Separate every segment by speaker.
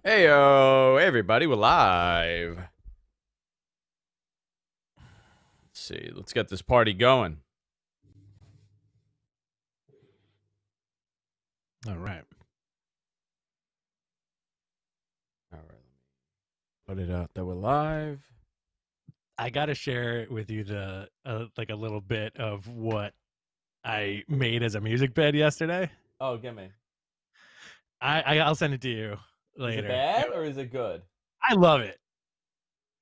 Speaker 1: Heyo, everybody, we're live. Let's see, let's get this party going.
Speaker 2: All right.
Speaker 1: Put it out that we're live.
Speaker 2: I got to share with you like a little bit of what I made as a music bed yesterday.
Speaker 1: Oh, get me.
Speaker 2: I'll send it to you later.
Speaker 1: Is it bad or is it good?
Speaker 2: I love it.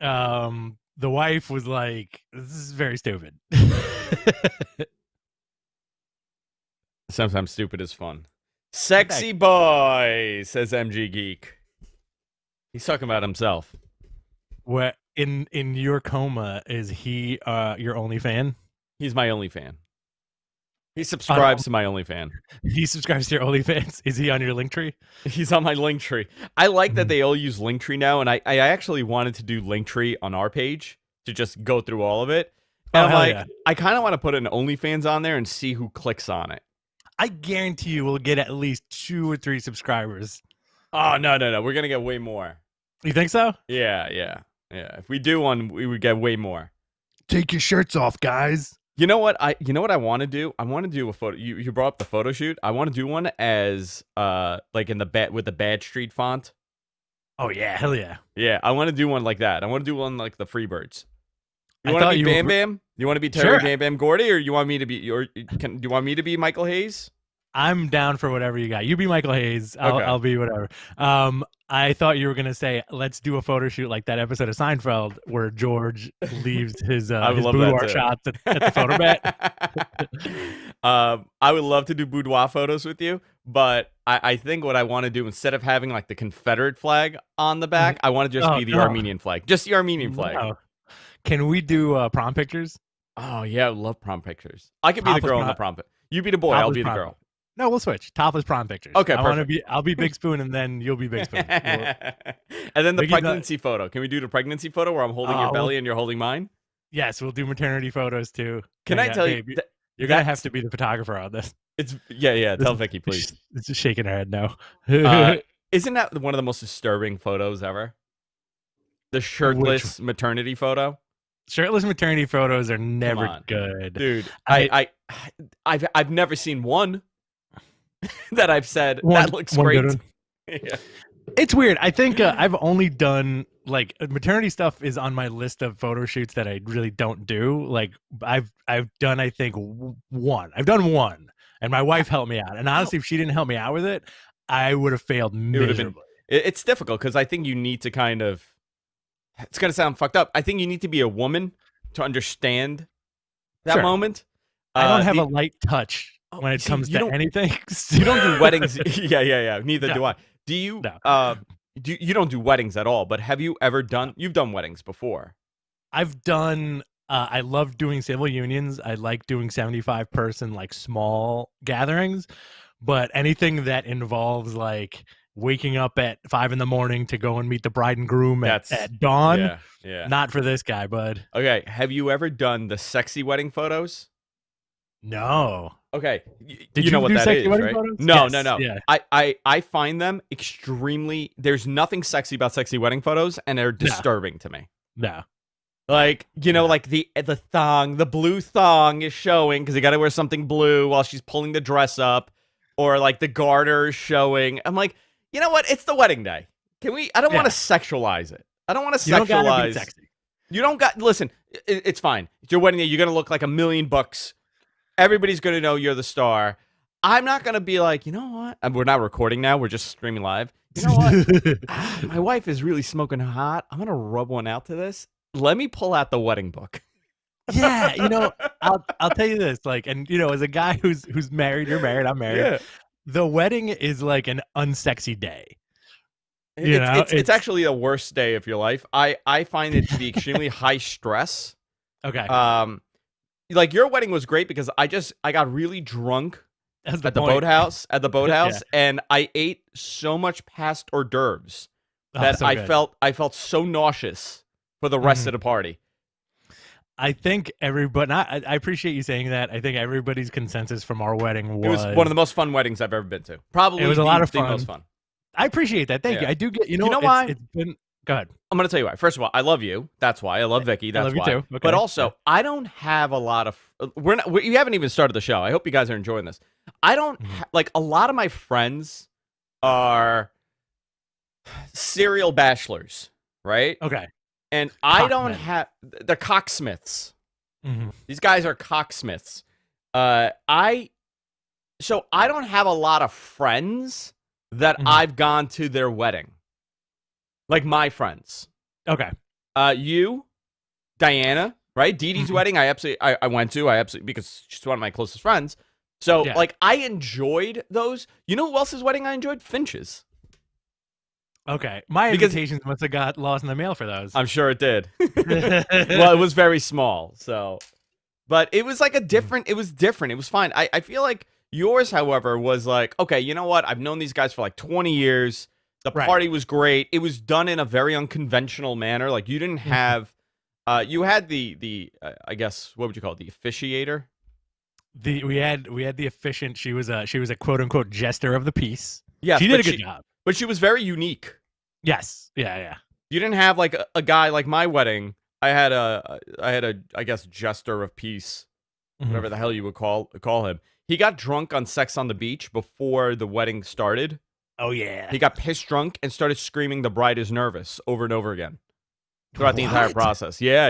Speaker 2: The wife was like, "This is very stupid."
Speaker 1: Sometimes stupid is fun. Sexy boy, says MG Geek. He's talking about himself.
Speaker 2: What in your coma is he your only fan?
Speaker 1: He's my only fan. He subscribes to my OnlyFans.
Speaker 2: He subscribes to your OnlyFans. Is he on your Linktree?
Speaker 1: He's on my Linktree. I like that they all use Linktree now, and I actually wanted to do Linktree on our page to just go through all of it. And I'm like, I kind of want to put an OnlyFans on there and see who clicks on it.
Speaker 2: I guarantee you we'll get at least 2 or 3 subscribers.
Speaker 1: Oh, no. We're going to get way more.
Speaker 2: You think so?
Speaker 1: Yeah. If we do one, we would get way more.
Speaker 2: Take your shirts off, guys.
Speaker 1: You know what I want to do? I want to do a photo. You brought up the photo shoot. I want to do one as like in the with the Bad Street font.
Speaker 2: Oh yeah, hell yeah.
Speaker 1: Yeah, I want to do one like that. I want to do one like the Freebirds. You want to be Bam Bam? You want to be Terry Bam Bam Gordy, or you want me to be do you want me to be Michael Hayes?
Speaker 2: I'm down for whatever you got. You be Michael Hayes. I'll be whatever. I thought you were gonna say let's do a photo shoot like that episode of Seinfeld where George leaves his boudoir shots at the photo bat.
Speaker 1: I would love to do boudoir photos with you, but I think what I want to do instead of having like the Confederate flag on the back, I want to just be the Armenian flag, just the Armenian flag. No.
Speaker 2: Can we do prom pictures?
Speaker 1: Oh yeah, I love prom pictures. I could be the girl in the prom. You be the boy, I'll be the girl.
Speaker 2: No, we'll switch. Topless prom pictures.
Speaker 1: Okay, perfect.
Speaker 2: I'll be Big Spoon, and then you'll be Big Spoon.
Speaker 1: And then the pregnancy photo. Can we do the pregnancy photo where I'm holding your belly and you're holding mine?
Speaker 2: Yes, we'll do maternity photos too.
Speaker 1: Can I tell you?
Speaker 2: You're gonna have to be the photographer on this.
Speaker 1: It's yeah. Tell Vicky, please.
Speaker 2: It's just shaking her head no.
Speaker 1: Isn't that one of the most disturbing photos ever? The shirtless maternity photo.
Speaker 2: Shirtless maternity photos are never good,
Speaker 1: dude. I've never seen one that I've said that looks great. Yeah.
Speaker 2: It's weird. I think I've only done like maternity stuff is on my list of photo shoots that I really don't do. Like I've done I think one. I've done one, and my wife helped me out. And honestly, if she didn't help me out with it, I would have failed miserably.
Speaker 1: It's difficult because I think you need to kind of. It's gonna sound fucked up. I think you need to be a woman to understand that moment.
Speaker 2: I don't have a light touch when it comes to anything.
Speaker 1: You don't do weddings. Yeah. Neither do I. Do you? No. You don't do weddings at all. But have you ever done? You've done weddings before.
Speaker 2: I've done. I love doing civil unions. I like doing 75-person like small gatherings. But anything that involves like waking up at 5 a.m. to go and meet the bride and groom at dawn. Yeah. Not for this guy, bud.
Speaker 1: Okay. Have you ever done the sexy wedding photos?
Speaker 2: No.
Speaker 1: Okay.
Speaker 2: Did
Speaker 1: you know what that is, right?
Speaker 2: Photos?
Speaker 1: No.
Speaker 2: Yeah.
Speaker 1: I find them extremely. There's nothing sexy about sexy wedding photos, and they're disturbing to me.
Speaker 2: No.
Speaker 1: Like, like the thong, the blue thong is showing because you got to wear something blue while she's pulling the dress up, or like the garter is showing. I'm like, you know what? It's the wedding day. Can we? I don't want to sexualize it. I don't want to sexualize. You don't gotta be sexy. You don't got. Listen, it's fine. It's your wedding day. You're gonna look like $1 million. Everybody's gonna know you're the star. I'm not gonna be like, you know what? And we're not recording now. We're just streaming live. You know what? My wife is really smoking hot. I'm gonna rub one out to this. Let me pull out the wedding book.
Speaker 2: Yeah, I'll tell you this. Like, and as a guy who's married, you're married, I'm married. Yeah. The wedding is like an unsexy day.
Speaker 1: It's actually the worst day of your life. I find it to be extremely high stress.
Speaker 2: Okay.
Speaker 1: Like your wedding was great because I got really drunk at the boathouse and I ate so much past hors d'oeuvres that I felt so nauseous for the rest of the party.
Speaker 2: I think everybody. I appreciate you saying that. I think everybody's consensus from our wedding was
Speaker 1: it was one of the most fun weddings I've ever been to. Probably
Speaker 2: it was a lot of
Speaker 1: fun. The most fun.
Speaker 2: I appreciate that. Thank you.
Speaker 1: Yeah.
Speaker 2: I do get.
Speaker 1: You know why?
Speaker 2: It's been. Go ahead.
Speaker 1: I'm going to tell you why. First of all, I love you. That's why. I love Vicky.
Speaker 2: I
Speaker 1: That's
Speaker 2: love you
Speaker 1: why.
Speaker 2: too. Okay.
Speaker 1: But also, I don't have a lot of. You haven't even started the show. I hope you guys are enjoying this. I don't like a lot of my friends are serial bachelors, right?
Speaker 2: Okay.
Speaker 1: And I
Speaker 2: Cock
Speaker 1: don't
Speaker 2: men.
Speaker 1: have. They're cocksmiths.
Speaker 2: Mm-hmm.
Speaker 1: These guys are cocksmiths. So I don't have a lot of friends that I've gone to their wedding. Like my friends.
Speaker 2: Okay.
Speaker 1: You, Diana, right? Dee Dee's wedding, I went to, because she's one of my closest friends. So, like, I enjoyed those. You know who else's wedding I enjoyed? Finch's.
Speaker 2: Okay. My invitations must have got lost in the mail for those.
Speaker 1: I'm sure it did. Well, it was very small, so. But it was like it was different. It was fine. I feel like yours, however, was like, okay, you know what? I've known these guys for like 20 years. The party was great. It was done in a very unconventional manner. Like you didn't have, you had the I guess what would you call it? The officiator.
Speaker 2: We had the officiant. She was a quote unquote jester of the peace.
Speaker 1: Yeah,
Speaker 2: she did a good job.
Speaker 1: But she was very unique.
Speaker 2: Yes. Yeah.
Speaker 1: You didn't have like a guy like my wedding. I had a I guess jester of peace, whatever the hell you would call him. He got drunk on Sex on the Beach before the wedding started.
Speaker 2: Oh, yeah.
Speaker 1: He got pissed drunk and started screaming "The bride is nervous" over and over again throughout the entire process. Yeah.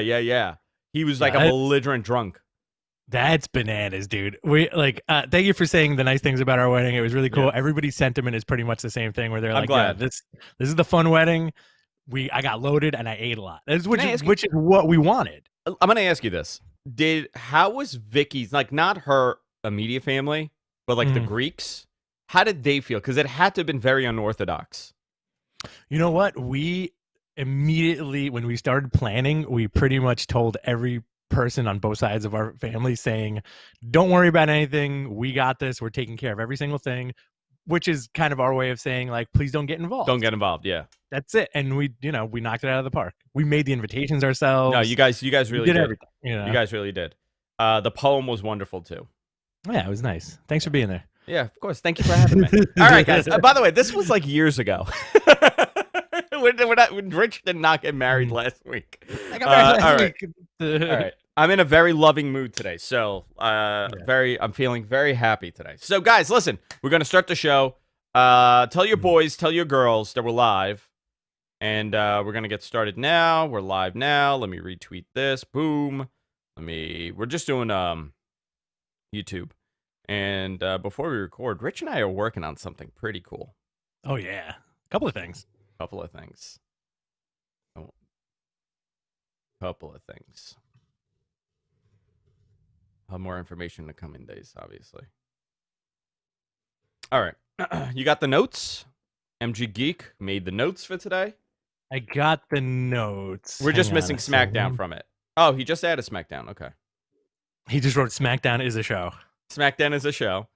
Speaker 1: He was like a belligerent drunk. That's
Speaker 2: bananas, dude. We thank you for saying the nice things about our wedding. It was really cool. Yeah. Everybody's sentiment is pretty much the same thing where they're like, yeah, this is the fun wedding. I got loaded and I ate a lot. Which is what we wanted.
Speaker 1: I'm going to ask you this. How was Vicky's, like not her immediate family, but like the Greeks? How did they feel? Because it had to have been very unorthodox.
Speaker 2: You know what? We immediately, when we started planning, we pretty much told every person on both sides of our family saying, don't worry about anything. We got this. We're taking care of every single thing, which is kind of our way of saying, like, please don't get involved.
Speaker 1: Don't get involved. Yeah.
Speaker 2: That's it. And we knocked it out of the park. We made the invitations ourselves.
Speaker 1: No, you guys really did.
Speaker 2: Everything, You
Speaker 1: guys really did. The poem was wonderful too.
Speaker 2: Yeah, it was nice. Thanks for being there.
Speaker 1: Yeah, of course. Thank you for having me. All right, guys. By the way, this was like years ago. when Rich did not get married last week.
Speaker 2: I got married last week.
Speaker 1: All right. I'm in a very loving mood today, so I'm feeling very happy today. So, guys, listen. We're gonna start the show. Tell your boys, tell your girls that we're live, and we're gonna get started now. We're live now. Let me retweet this. Boom. We're just doing YouTube. And before we record, Rich and I are working on something pretty cool.
Speaker 2: Oh, yeah. Couple of things.
Speaker 1: Couple of things. I'll have more information in the coming days, obviously. All right. You got the notes? MG Geek made the notes for today.
Speaker 2: I got the notes.
Speaker 1: We're just missing SmackDown from it. Oh, he just added SmackDown. Okay.
Speaker 2: He just wrote SmackDown is a show.
Speaker 1: SmackDown is a show.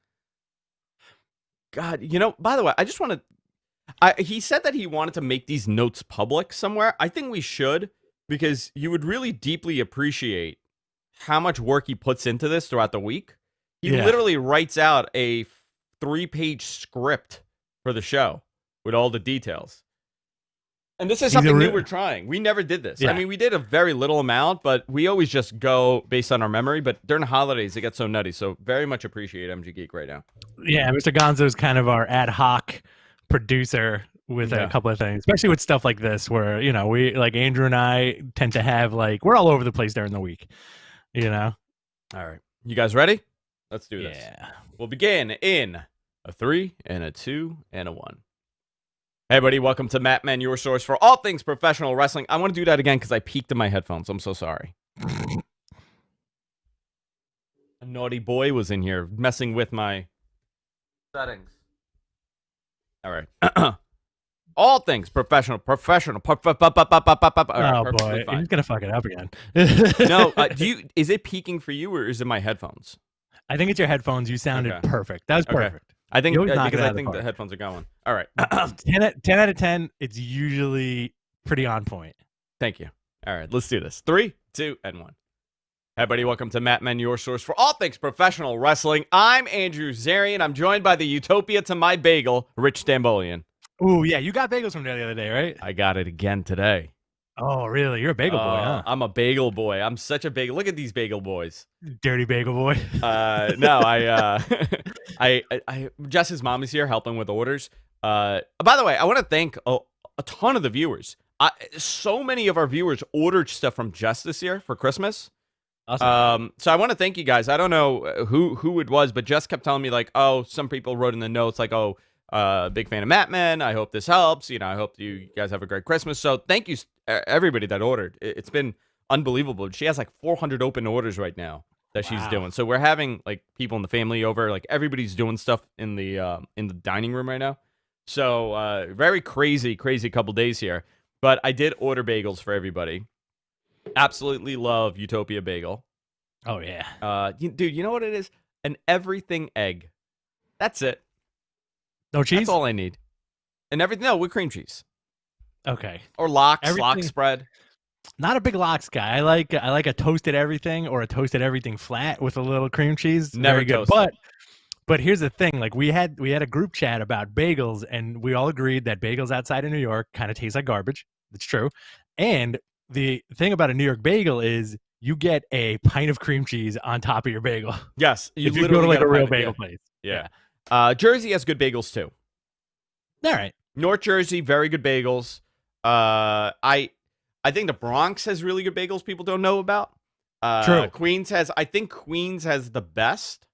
Speaker 1: God, by the way, I just want to... he said that he wanted to make these notes public somewhere. I think we should, because you would really deeply appreciate how much work he puts into this throughout the week. He literally writes out a 3-page script for the show with all the details. And this is something new we're trying. We never did this. Yeah. I mean, we did a very little amount, but we always just go based on our memory. But during the holidays, it gets so nutty. So very much appreciate MG Geek right now.
Speaker 2: Yeah, Mr. Gonzo is kind of our ad hoc producer with a couple of things, especially with stuff like this where, we, like Andrew and I tend to have, we're all over the place during the week, All
Speaker 1: right. You guys ready? Let's do this.
Speaker 2: Yeah.
Speaker 1: We'll begin in a 3 and a 2 and a 1. Hey, everybody, welcome to Matt Man, your source for all things professional wrestling. I want to do that again because I peeked in my headphones. I'm so sorry. A naughty boy was in here messing with my settings. All right. All things professional.
Speaker 2: Oh, boy. He's going to fuck it up again.
Speaker 1: No, is it peaking for you or is it my headphones?
Speaker 2: I think it's your headphones. You sounded perfect. That was perfect.
Speaker 1: Okay. I think the headphones are going. All right.
Speaker 2: 10 out of 10, it's usually pretty on point.
Speaker 1: Thank you. All right, let's do this. 3, 2, and 1. Hey, buddy, welcome to Matt Men, your source for all things professional wrestling. I'm Andrew Zarian. I'm joined by the Utopia to my bagel, Rich Stambolian.
Speaker 2: Oh yeah, you got bagels from there the other day, right?
Speaker 1: I got it again today.
Speaker 2: Oh really? You're a bagel boy, huh?
Speaker 1: I'm a bagel boy. I'm such a bagel. Look at these bagel boys.
Speaker 2: Dirty bagel boy.
Speaker 1: No, Jess's mom is here helping with orders. By the way, I want to thank a ton of the viewers. So many of our viewers ordered stuff from Jess this year for Christmas.
Speaker 2: Awesome.
Speaker 1: So I want to thank you guys. I don't know who it was, but Jess kept telling me like, oh, some people wrote in the notes like, oh, big fan of Matman. I hope this helps. You know, I hope you guys have a great Christmas. So thank you everybody that ordered. It's been unbelievable. She has like 400 open orders right now that she's doing. So we're having like people in the family over. Like everybody's doing stuff in the dining room right now. So very crazy couple days here. But I did order bagels for everybody. Absolutely love Utopia Bagel.
Speaker 2: Oh yeah.
Speaker 1: Dude, you know what it is? An everything egg. That's it.
Speaker 2: No cheese?
Speaker 1: That's all I need. And everything, no, with cream cheese.
Speaker 2: Okay.
Speaker 1: Or lox spread.
Speaker 2: Not a big lox guy. I like a toasted everything or a toasted everything flat with a little cream cheese.
Speaker 1: Never
Speaker 2: Very good.
Speaker 1: toasted.
Speaker 2: But here's the thing, like we had a group chat about bagels and we all agreed that bagels outside of New York kind of taste like garbage. It's true. And the thing about a New York bagel is you get a pint of cream cheese on top of your bagel.
Speaker 1: Yes.
Speaker 2: If you go to like a real bagel place.
Speaker 1: Yeah. Jersey has good bagels too.
Speaker 2: All right.
Speaker 1: North Jersey, very good bagels. I think the Bronx has really good bagels people don't know about.
Speaker 2: True.
Speaker 1: I think Queens has the best.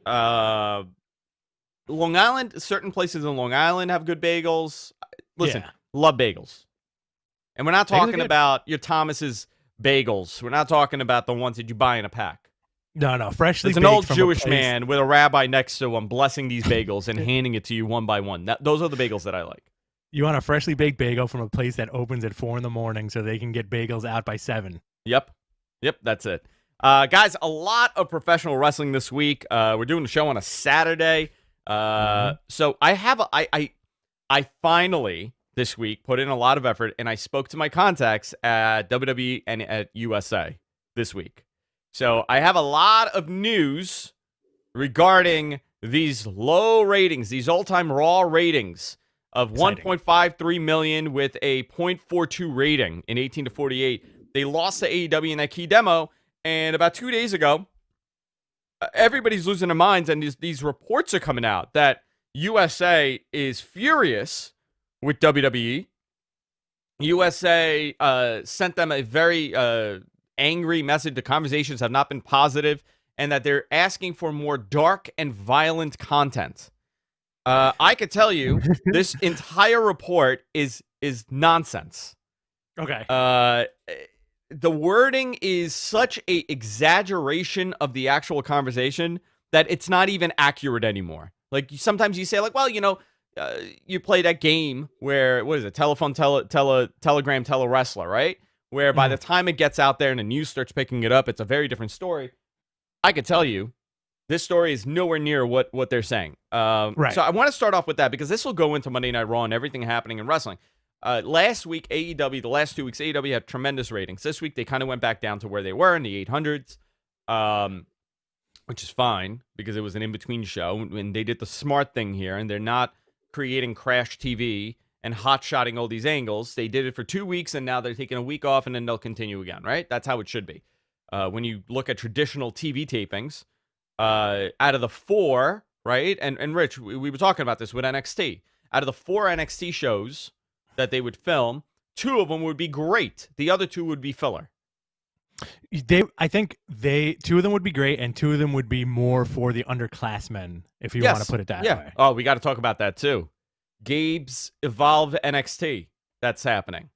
Speaker 1: Long Island, certain places in Long Island have good bagels. Listen, love bagels. And we're not talking about your Thomas's bagels. We're not talking about the ones that you buy in a pack.
Speaker 2: No, freshly
Speaker 1: baked. It's an old Jewish man with a rabbi next to him blessing these bagels and handing it to you one by one. Those are the bagels that I like.
Speaker 2: You want a freshly baked bagel from a place that opens at 4 a.m. so they can get bagels out by 7.
Speaker 1: Yep, that's it. Guys, a lot of professional wrestling this week. We're doing the show on a Saturday. So I finally this week put in a lot of effort and I spoke to my contacts at WWE and at USA this week. So I have a lot of news regarding these low ratings, these all-time Raw ratings of 1.53 million with a 0.42 rating in 18 to 48. They lost to AEW in that key demo. And about 2 days ago, everybody's losing their minds, and these reports are coming out that USA is furious with WWE. USA sent them a very angry message. The conversations have not been positive, and that they're asking for more dark and violent content. I could tell you, this entire report is nonsense.
Speaker 2: Okay.
Speaker 1: The wording is such a exaggeration of the actual conversation that it's not even accurate anymore. Like sometimes you say like, well, you know, you play that game where, what is it? Telephone, telegram, wrestler, right? Where by the time it gets out there and the news starts picking it up, it's a very different story. I could tell you, this story is nowhere near what they're saying.
Speaker 2: Right.
Speaker 1: So I want to start off with that because this will go into Monday Night Raw and everything happening in wrestling. Last week, AEW, the last 2 weeks, AEW had tremendous ratings. This week, they kind of went back down to where they were in the 800s, which is fine because it was an in-between show, and they did the smart thing here, and they're not creating Crash TV and hot-shotting all these angles. They did it for 2 weeks, and now they're taking a week off, and then they'll continue again, right? That's how it should be. When you look at traditional TV tapings, out of the 4, right? And Rich, we were talking about this with NXT. Out of the 4 NXT shows that they would film, 2 of them would be great. The other 2 would be filler.
Speaker 2: I think 2 of them would be great, and 2 of them would be more for the underclassmen, if you want to put it that way.
Speaker 1: Oh, we got to talk about that too. Gabe's Evolve NXT. That's happening.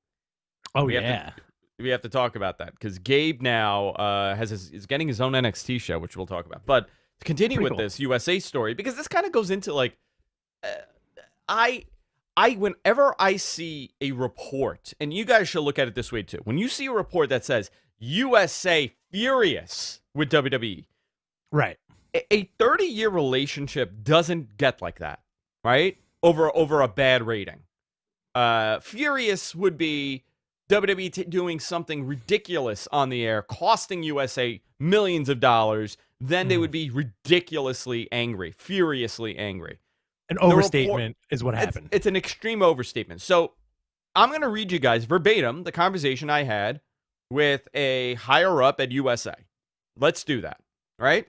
Speaker 2: Oh,
Speaker 1: we have to talk about that because Gabe now is getting his own NXT show, which we'll talk about. But to continue with this USA story, because this kind of goes into like, whenever I see a report, and you guys should look at it this way too. When you see a report that says USA furious with WWE,
Speaker 2: right?
Speaker 1: A 30-year relationship doesn't get like that, right? Over a bad rating. Furious would be WWE doing something ridiculous on the air, costing USA millions of dollars. Then they would be ridiculously angry, furiously angry.
Speaker 2: An
Speaker 1: The report,
Speaker 2: overstatement is what happened.
Speaker 1: it's an extreme overstatement. So I'm going to read you guys verbatim the conversation I had with a higher up at USA. Let's do that, right?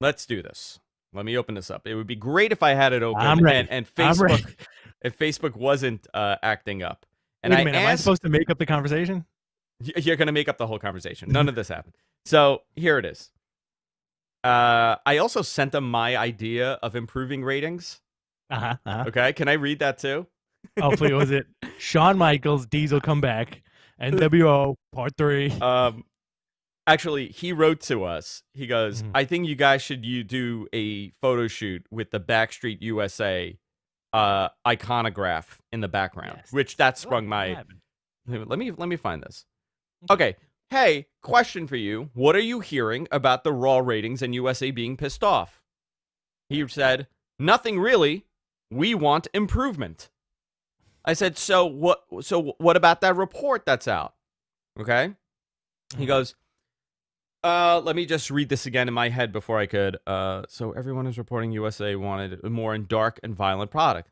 Speaker 1: Let's do this. Let me open this up. It would be great if I had it open.
Speaker 2: I'm ready.
Speaker 1: And
Speaker 2: I'm ready.
Speaker 1: Facebook, if Facebook wasn't acting up. And
Speaker 2: Wait a minute, am I supposed to make up the conversation?
Speaker 1: You're going to make up the whole conversation. None of this happened. So here it is. I also sent them my idea of improving ratings. Okay, can I read that too?
Speaker 2: Oh, please. Was it Shawn Michaels, Diesel comeback, NWO Part 3?
Speaker 1: Actually, he wrote to us. He goes, I think you guys should do a photo shoot with the Backstreet USA iconograph in the background, which that sprung my... Let me find this. Okay. Hey, question for you. What are you hearing about the Raw ratings and USA being pissed off? He said, nothing really. We want improvement. I said, so what about that report that's out? Okay. He goes, let me just read this again in my head before I could. So everyone is reporting USA wanted a more dark and violent product.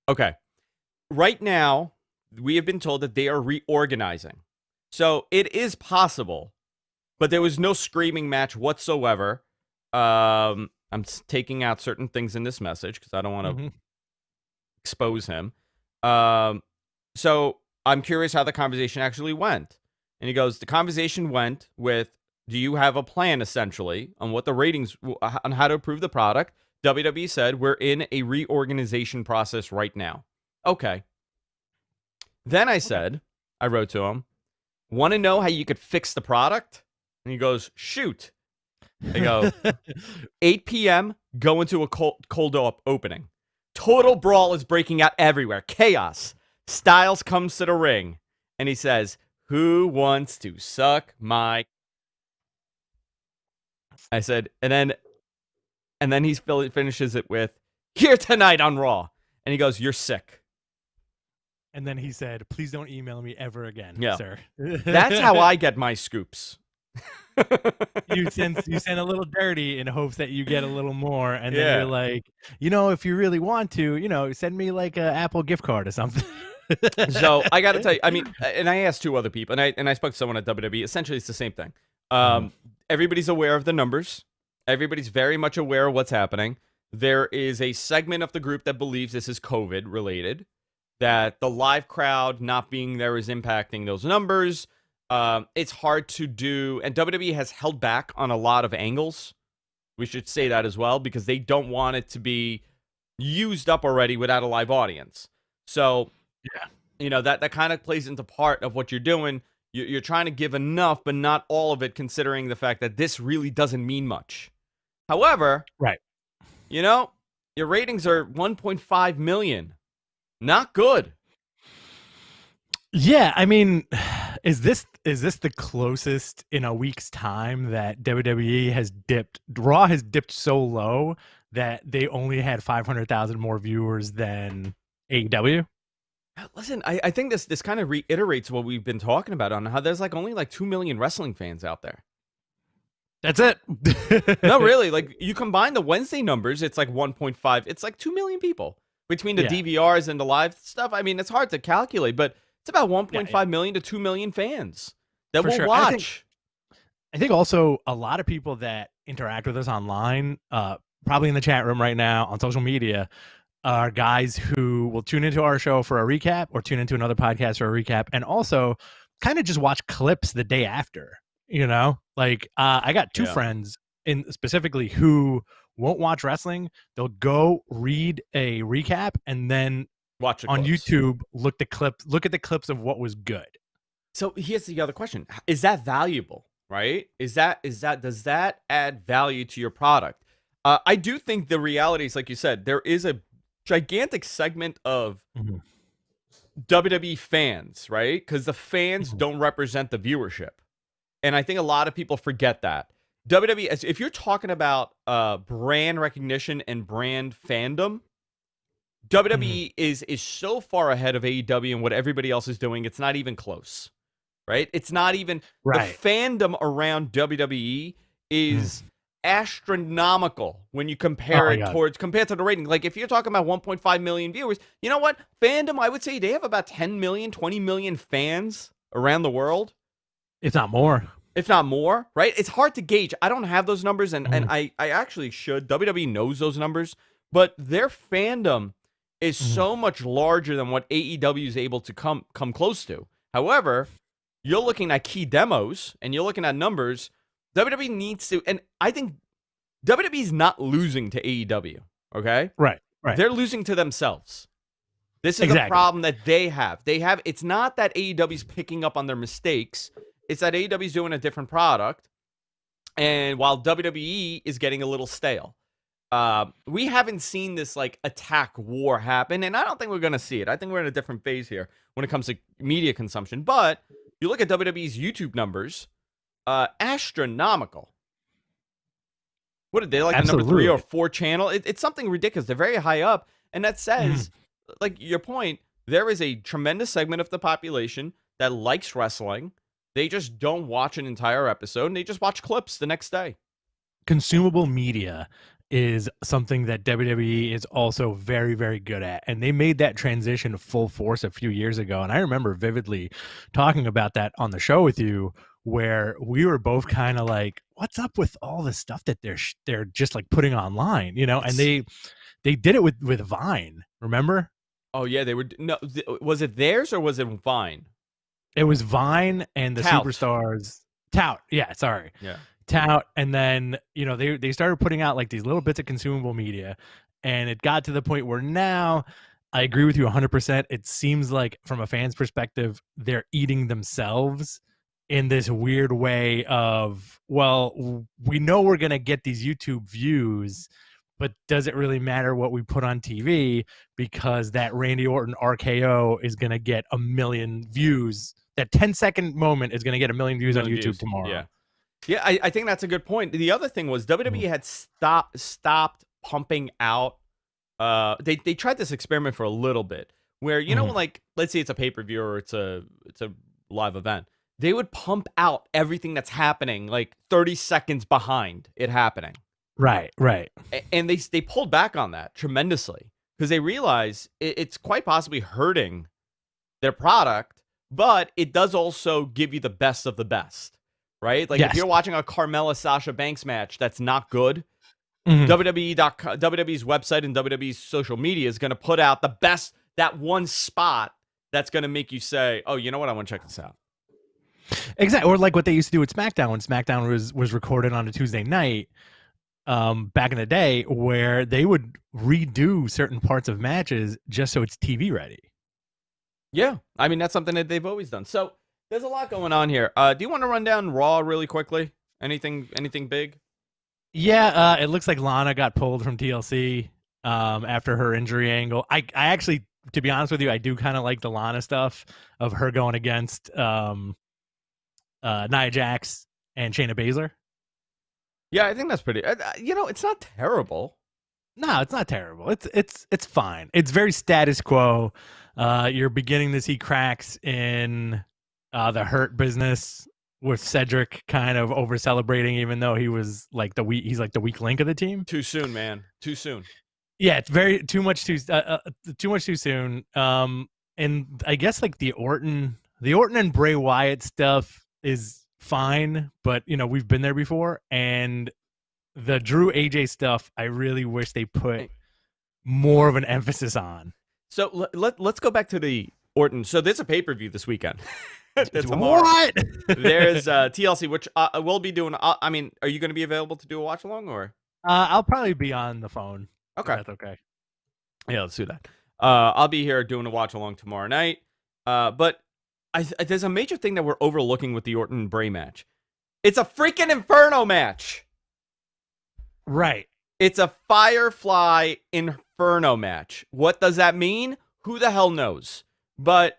Speaker 1: Okay. Right now, we have been told that they are reorganizing. So it is possible, but there was no screaming match whatsoever. I'm taking out certain things in this message because I don't want to expose him. So I'm curious how the conversation actually went. And he goes, the conversation went with, do you have a plan, essentially, on what the ratings, on how to improve the product? WWE said, we're in a reorganization process right now. Okay. Then I said, I wrote to him, want to know how you could fix the product? And he goes, shoot. I go, 8 p.m., go into a cold opening. Total brawl is breaking out everywhere. Chaos. Styles comes to the ring. And he says, who wants to suck my... I said, and then he finishes it with, here tonight on Raw. And he goes, you're sick.
Speaker 2: And then he said, please don't email me ever again, sir.
Speaker 1: That's how I get my scoops.
Speaker 2: You send a little dirty in hopes that you get a little more. And then you're like, if you really want to, send me like an Apple gift card or something.
Speaker 1: So I got to tell you, I mean, and I asked 2 other people, and I spoke to someone at WWE. Essentially, it's the same thing. Everybody's aware of the numbers. Everybody's very much aware of what's happening. There is a segment of the group that believes this is COVID related, that the live crowd not being there is impacting those numbers. It's hard to do, and WWE has held back on a lot of angles. We should say that as well, because they don't want it to be used up already without a live audience. So, that kind of plays into part of what you're doing. You're trying to give enough, but not all of it, considering the fact that this really doesn't mean much. However, your ratings are 1.5 million. Not good.
Speaker 2: Yeah, I mean, is this the closest in a week's time that WWE has dipped? Raw has dipped so low that they only had 500,000 more viewers than AEW.
Speaker 1: Listen, I think this kind of reiterates what we've been talking about on how there's only 2 million wrestling fans out there.
Speaker 2: That's it.
Speaker 1: No, really. You combine the Wednesday numbers, it's 1.5. It's 2 million people between the DVRs and the live stuff. I mean, it's hard to calculate, but it's about 1.5 million to 2 million fans that will watch.
Speaker 2: I think also a lot of people that interact with us online, probably in the chat room right now, on social media, are guys who will tune into our show for a recap or tune into another podcast for a recap, and also kind of just watch clips the day after. I got 2 friends specifically who won't watch wrestling. They'll go read a recap and then
Speaker 1: watch
Speaker 2: on YouTube. Look at the clips of what was good.
Speaker 1: So here's the other question: is that valuable? Right? Does that add value to your product? I do think the reality is, like you said, there is a gigantic segment of WWE fans, right? Because the fans don't represent the viewership. And I think a lot of people forget that. WWE, if you're talking about brand recognition and brand fandom, WWE is so far ahead of AEW and what everybody else is doing, it's not even close, right? It's not even... The fandom around WWE is astronomical when you
Speaker 2: Oh
Speaker 1: compare
Speaker 2: my
Speaker 1: it
Speaker 2: god.
Speaker 1: compared to the rating. Like if you're talking about 1.5 million viewers, you know what? Fandom, I would say they have about 10 million, 20 million fans around the world,
Speaker 2: It's not more.
Speaker 1: if not more, right? It's hard to gauge. I don't have those numbers, and
Speaker 2: Mhm.
Speaker 1: I actually should. WWE knows those numbers, but their fandom is
Speaker 2: Mhm.
Speaker 1: so much larger than what AEW is able to come close to. However, you're looking at key demos and you're looking at numbers. WWE needs to, and I think WWE's not losing to AEW, okay?
Speaker 2: Right. Right.
Speaker 1: They're losing to themselves. This is the
Speaker 2: Exactly.
Speaker 1: problem that they have. It's not that AEW's picking up on their mistakes. It's that AEW's doing a different product. And while WWE is getting a little stale. We haven't seen this like attack war happen, and I don't think we're going to see it. I think we're in a different phase here when it comes to media consumption. But you look at WWE's YouTube numbers, astronomical. What are they, like the number 3 or
Speaker 2: Absolutely.
Speaker 1: 4 channel? It's something ridiculous. They're very high up, and that says, like your point, there is a tremendous segment of the population that likes wrestling. They just don't watch an entire episode, and they just watch clips the next day.
Speaker 2: Consumable media is something that WWE is also very, very good at. And they made that transition full force a few years ago. And I remember vividly talking about that on the show with you, where we were both kind of like, what's up with all the stuff that they're just like putting online, you know? And they did it with Vine, remember?
Speaker 1: Oh yeah, they were. No, was it theirs or was it Vine?
Speaker 2: It was Vine and the
Speaker 1: Tout.
Speaker 2: Superstars. Tout. Yeah, sorry.
Speaker 1: Yeah.
Speaker 2: Tout, and then they started putting out like these little bits of consumable media, and it got to the point where now I agree with you 100%. It seems like from a fan's perspective, they're eating themselves in this weird way of, well, we know we're gonna get these YouTube views, but does it really matter what we put on TV, because that Randy Orton RKO is gonna get 1 million views. That 10-second moment is gonna get 1 million views on YouTube tomorrow.
Speaker 1: Yeah. Yeah, I think that's a good point. The other thing was WWE had stopped pumping out. They tried this experiment for a little bit, where like let's say it's a pay-per-view or it's a live event. They would pump out everything that's happening like 30 seconds behind it happening.
Speaker 2: Right.
Speaker 1: And they pulled back on that tremendously because they realize it's quite possibly hurting their product, but it does also give you the best of the best. Right? Like if you're watching a Carmella Sasha Banks match that's not good, WWE's website and WWE's social media is going to put out the best, that one spot that's going to make you say, oh, you know what? I want to check this out.
Speaker 2: Exactly. Or like what they used to do with SmackDown when SmackDown was recorded on a Tuesday night back in the day, where they would redo certain parts of matches just so it's TV ready.
Speaker 1: Yeah. I mean, that's something that they've always done. So there's a lot going on here. Do you want to run down Raw really quickly? Anything big?
Speaker 2: Yeah, it looks like Lana got pulled from TLC after her injury angle. I actually, to be honest with you, I do kind of like the Lana stuff of her going against Nia Jax and Shayna Baszler.
Speaker 1: Yeah, I think that's pretty. It's not terrible.
Speaker 2: No, it's not terrible. It's fine. It's very status quo. You're beginning to see cracks in the Hurt business, with Cedric kind of over celebrating, even though he was like he's like the weak link of the team.
Speaker 1: Too soon, man. Too soon.
Speaker 2: Yeah, it's too much too soon. And I guess like the Orton and Bray Wyatt stuff is fine, but we've been there before. And the Drew AJ stuff, I really wish they put more of an emphasis on.
Speaker 1: So let's go back to the Orton. So there's a pay-per-view this weekend.
Speaker 2: What?
Speaker 1: There's TLC, which we'll be doing. I mean, are you going to be available to do a watch along, or?
Speaker 2: I'll probably be on the phone.
Speaker 1: Okay,
Speaker 2: that's okay.
Speaker 1: Yeah, let's do that. I'll be here doing a watch along tomorrow night. But there's a major thing that we're overlooking with the Orton and Bray match. It's a freaking Inferno match.
Speaker 2: Right.
Speaker 1: It's a Firefly Inferno match. What does that mean? Who the hell knows? But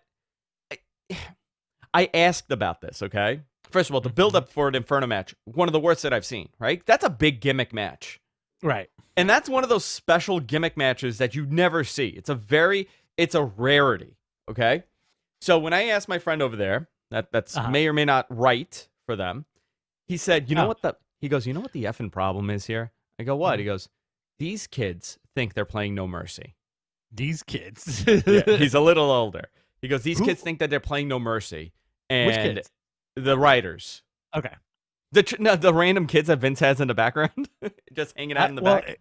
Speaker 1: I asked about this, okay? First of all, the build-up for an Inferno match, one of the worst that I've seen, right? That's a big gimmick match.
Speaker 2: Right.
Speaker 1: And that's one of those special gimmick matches that you never see. It's a rarity, okay? So when I asked my friend over there, that's may or may not right for them, he said, you know what He goes, you know what the effing problem is here? I go, what?
Speaker 2: Mhm.
Speaker 1: He goes, these kids think they're playing No Mercy.
Speaker 2: These kids.
Speaker 1: Yeah, he's a little older. He goes, these
Speaker 2: Who?
Speaker 1: kids think that they're playing No Mercy.
Speaker 2: Which
Speaker 1: And
Speaker 2: kids?
Speaker 1: the writers.
Speaker 2: Okay.
Speaker 1: The random kids that Vince has in the background, just hanging out in the back.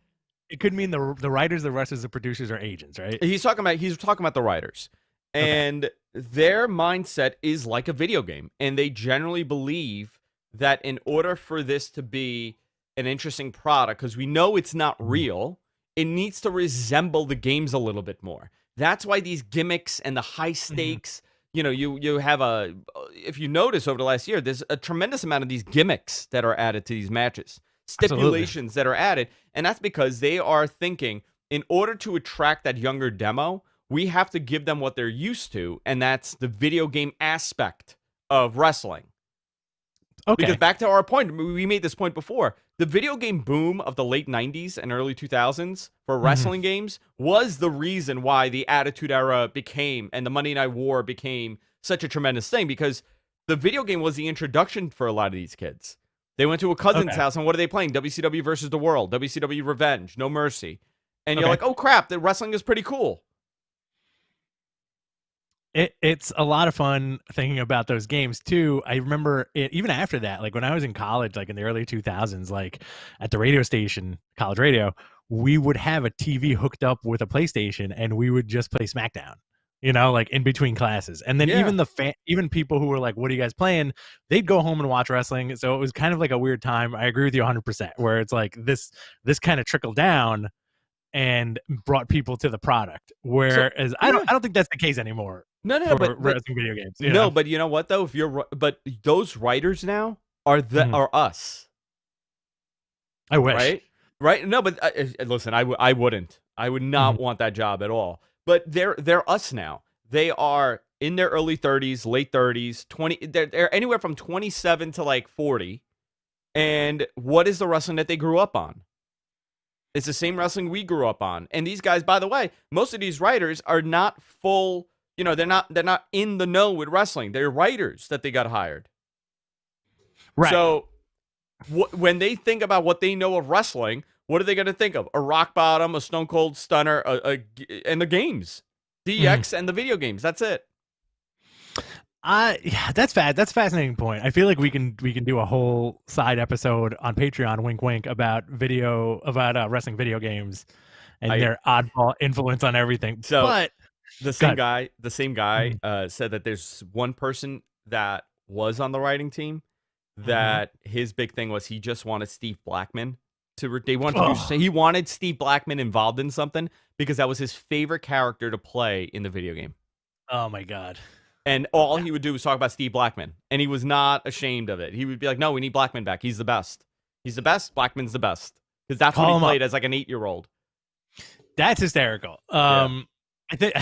Speaker 2: It could mean the writers, the writers, the producers, are agents, right?
Speaker 1: He's talking about the writers. And their mindset is like a video game. And they generally believe that in order for this to be an interesting product, because we know it's not real, it needs to resemble the games a little bit more. That's why these gimmicks and the high stakes, you have if you notice over the last year, there's a tremendous amount of these gimmicks that are added to these matches, stipulations that are added. And that's because they are thinking, in order to attract that younger demo, we have to give them what they're used to, and that's the video game aspect of wrestling.
Speaker 2: Okay.
Speaker 1: Because back to our point, we made this point before. The video game boom of the late 90s and early 2000s for wrestling games was the reason why the Attitude Era became, and the Monday Night War became such a tremendous thing, because the video game was the introduction for a lot of these kids. They went to a cousin's house, and what are they playing? WCW versus the World, WCW Revenge, No Mercy. And you're like, oh crap, the wrestling is pretty cool.
Speaker 2: It's a lot of fun thinking about those games too. I remember even after that, like when I was in college, like in the early 2000s, like at the radio station, college radio, we would have a TV hooked up with a PlayStation and we would just play SmackDown, like in between classes. And then even people who were like, what are you guys playing? They'd go home and watch wrestling. So it was kind of like a weird time. I agree with you 100%, where it's like this kind of trickled down and brought people to the product. Whereas I don't think that's the case anymore.
Speaker 1: No,
Speaker 2: but wrestling video games.
Speaker 1: No, but you know what though? But those writers now are are us.
Speaker 2: I wish.
Speaker 1: Right? No, but listen, I wouldn't. I would not want that job at all. But they're us now. They are in their early 30s, late 30s, 20. They're anywhere from 27 to like 40. And what is the wrestling that they grew up on? It's the same wrestling we grew up on. And these guys, by the way, most of these writers are not full. They're not in the know with wrestling. They're writers that they got hired.
Speaker 2: Right.
Speaker 1: So when they think about what they know of wrestling, what are they going to think of? A Rock Bottom, a Stone Cold Stunner, and the games, DX, and the video games. That's it.
Speaker 2: Yeah, that's a fascinating point. I feel like we can do a whole side episode on Patreon, wink wink, about wrestling video games and their oddball influence on everything.
Speaker 1: So,
Speaker 2: but
Speaker 1: the same guy said that there's one person that was on the writing team that his big thing was he just wanted Steve Blackman he wanted Steve Blackman involved in something because that was his favorite character to play in the video game.
Speaker 2: Oh my God.
Speaker 1: And all he would do was talk about Steve Blackman, and he was not ashamed of it. He would be like, no, we need Blackman back. He's the best. He's the best. Blackman's the best. Because that's what he played as like an 8-year-old.
Speaker 2: That's hysterical. I think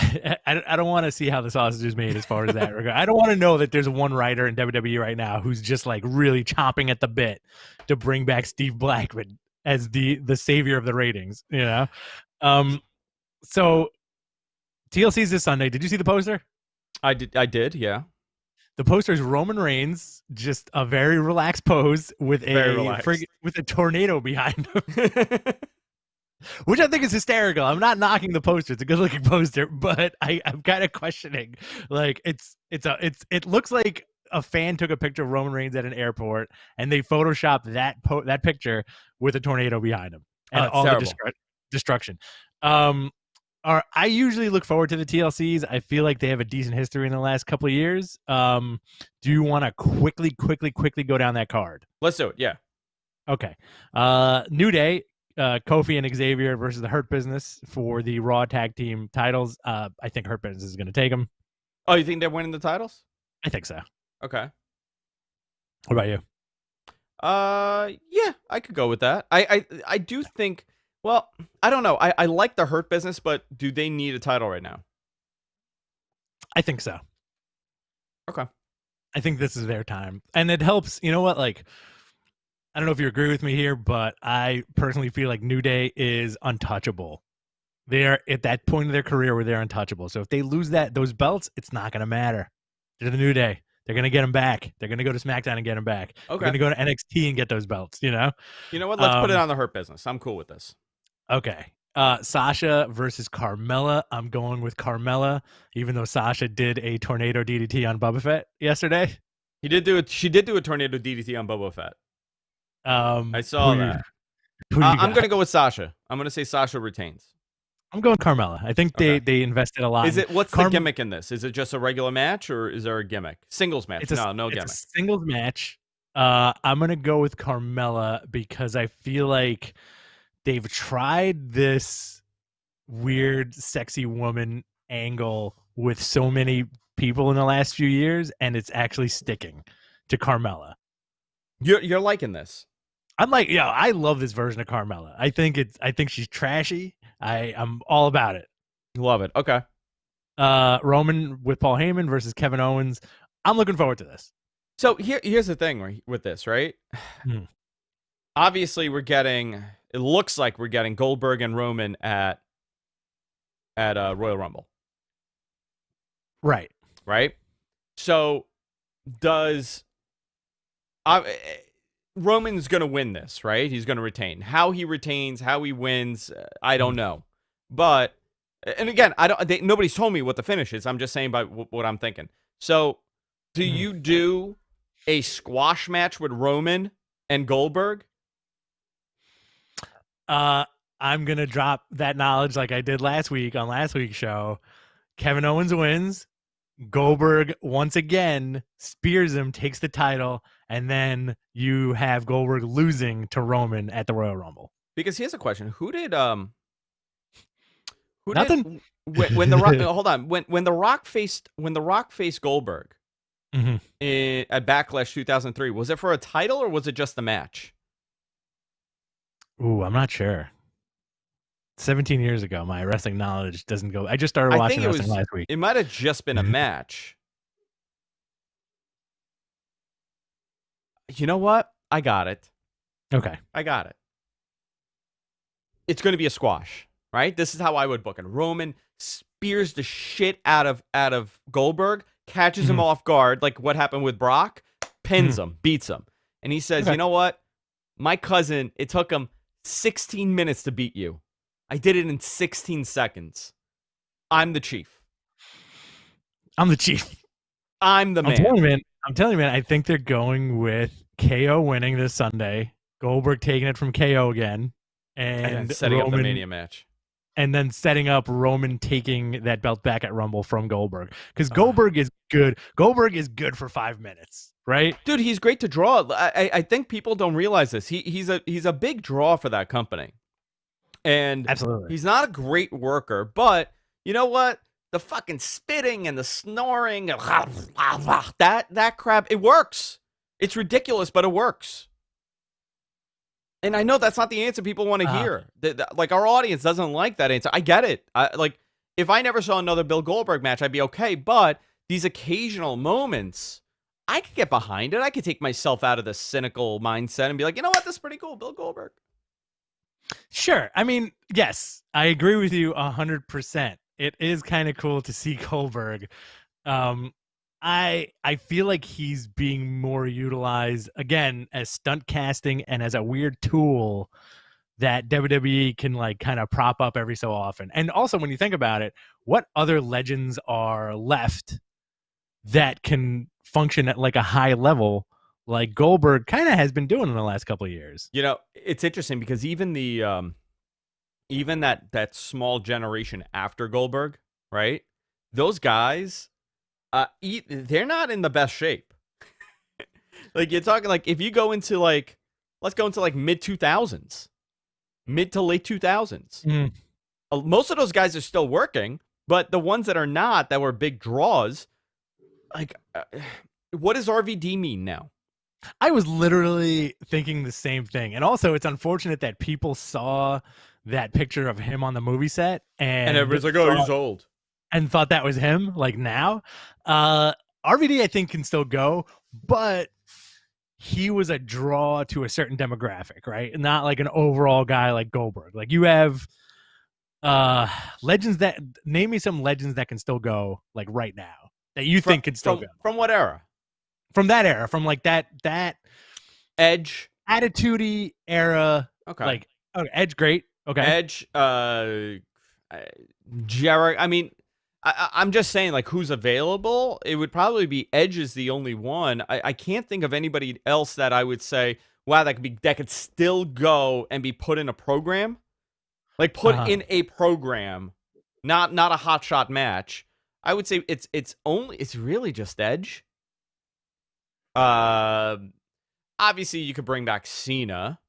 Speaker 2: I don't want to see how the sausage is made as far as that regard. I don't want to know that there's one writer in WWE right now who's just like really chomping at the bit to bring back Steve Blackman as the savior of the ratings. So TLC's this Sunday. Did you see the poster?
Speaker 1: I did, yeah.
Speaker 2: The poster is Roman Reigns, just a very relaxed pose with a tornado behind him. Which I think is hysterical. I'm not knocking the poster; it's a good-looking poster, but I'm kind of questioning. Like, it looks like a fan took a picture of Roman Reigns at an airport, and they photoshopped that picture with a tornado behind him and all the destruction. I usually look forward to the TLCs. I feel like they have a decent history in the last couple of years. Do you want to quickly go down that card?
Speaker 1: Let's do it. Yeah.
Speaker 2: Okay. New Day. Kofi and Xavier versus the Hurt Business for the Raw Tag Team titles. I think Hurt Business is going to take them.
Speaker 1: Oh, you think they're winning the titles?
Speaker 2: I think so.
Speaker 1: Okay.
Speaker 2: What about you?
Speaker 1: Yeah, I could go with that. I do think. Well, I don't know. I like the Hurt Business, but do they need a title right now?
Speaker 2: I think so.
Speaker 1: Okay.
Speaker 2: I think this is their time, and it helps. You know what? Like, I don't know if you agree with me here, but I personally feel like New Day is untouchable. They are at that point of their career where they're untouchable. So if they lose those belts, it's not going to matter. They're the New Day. They're gonna get him back. They're gonna go to SmackDown and get him back.
Speaker 1: Okay.
Speaker 2: They're gonna go to NXT and get those belts.
Speaker 1: You know what? Let's put it on the Hurt Business. I'm cool with this.
Speaker 2: Okay. Sasha versus Carmella. I'm going with Carmella, even though Sasha did a tornado DDT on Boba Fett yesterday.
Speaker 1: She did do a tornado DDT on Boba Fett. I saw that. I'm going to go with Sasha. I'm going to say Sasha retains.
Speaker 2: I'm going Carmella. I think they invested a lot.
Speaker 1: What's the gimmick in this? Is it just a regular match or is there a gimmick? Singles match? No gimmick.
Speaker 2: It's a singles match. I'm going to go with Carmella because I feel like they've tried this weird, sexy woman angle with so many people in the last few years, and it's actually sticking to Carmella.
Speaker 1: You're liking this?
Speaker 2: I love this version of Carmella. I think she's trashy. I'm all about it.
Speaker 1: Love it. Okay.
Speaker 2: Roman with Paul Heyman versus Kevin Owens. I'm looking forward to this.
Speaker 1: So here's the thing with this, right? Obviously, it looks like we're getting Goldberg and Roman at Royal Rumble.
Speaker 2: Right.
Speaker 1: So Roman's going to win this, right? He's going to retain. How he retains, how he wins, I don't know. But, and again, nobody's told me what the finish is. I'm just saying by what I'm thinking. So, do you do a squash match with Roman and Goldberg?
Speaker 2: I'm going to drop that knowledge like I did last week on last week's show. Kevin Owens wins. Goldberg once again spears him, takes the title, and then you have Goldberg losing to Roman at the Royal Rumble.
Speaker 1: Because here's a question: When the Rock faced Goldberg at Backlash 2003, was it for a title or was it just the match?
Speaker 2: Ooh, I'm not sure. 17 years ago, my wrestling knowledge doesn't go. I just started watching wrestling last week.
Speaker 1: It might have just been a match. You know what? I got it.
Speaker 2: Okay.
Speaker 1: I got it. It's going to be a squash, right? This is how I would book it. Roman spears the shit out of Goldberg, catches him off guard, like what happened with Brock, pins him, beats him. And he says, You know what? My cousin, it took him 16 minutes to beat you. I did it in 16 seconds. I'm the chief.
Speaker 2: I'm the chief.
Speaker 1: I'm the man.
Speaker 2: I'm telling you, man, I think they're going with KO winning this Sunday, Goldberg taking it from KO again, and
Speaker 1: setting up the Mania match.
Speaker 2: And then setting up Roman taking that belt back at Rumble from Goldberg. Because Goldberg is good. Goldberg is good for 5 minutes, right?
Speaker 1: Dude, he's great to draw. I think people don't realize this. He's a big draw for that company. And
Speaker 2: absolutely,
Speaker 1: he's not a great worker, but you know what? The fucking spitting and the snoring, that crap, it works. It's ridiculous, but it works. And I know that's not the answer people want to hear. Like, our audience doesn't like that answer. I get it. If I never saw another Bill Goldberg match, I'd be okay. But these occasional moments, I could get behind it. I could take myself out of the cynical mindset and be like, you know what? This is pretty cool, Bill Goldberg.
Speaker 2: Sure. I mean, yes, I agree with you 100%. It is kind of cool to see Goldberg. I feel like he's being more utilized, again, as stunt casting and as a weird tool that WWE can, like, kind of prop up every so often. And also, when you think about it, what other legends are left that can function at, like, a high level like Goldberg kind of has been doing in the last couple of years?
Speaker 1: You know, it's interesting because even that small generation after Goldberg, right? Those guys, they're not in the best shape. Like, you're talking, like, if you go into, like, let's go into, like, mid to late 2000s. Most of those guys are still working, but the ones that are not, that were big draws, like, what does RVD mean now?
Speaker 2: I was literally thinking the same thing. And also, it's unfortunate that people saw that picture of him on the movie set and
Speaker 1: everybody's like, oh, he's old.
Speaker 2: And thought that was him, like, now. RVD, I think, can still go, but he was a draw to a certain demographic, right? Not like an overall guy like Goldberg. Like, you have legends name me some legends that can still go, like, right now, that you think can still go.
Speaker 1: From what era?
Speaker 2: from that era, from like that
Speaker 1: Edge.
Speaker 2: attitude era.
Speaker 1: Okay.
Speaker 2: Like, okay, Edge, great. Okay.
Speaker 1: Edge, Jarrett. I mean, I'm just saying, like, who's available? It would probably be Edge is the only one. I can't think of anybody else that I would say, wow, that could still go and be put in a program. Like, put in a program, not a hot shot match. I would say it's really just Edge. Obviously you could bring back Cena,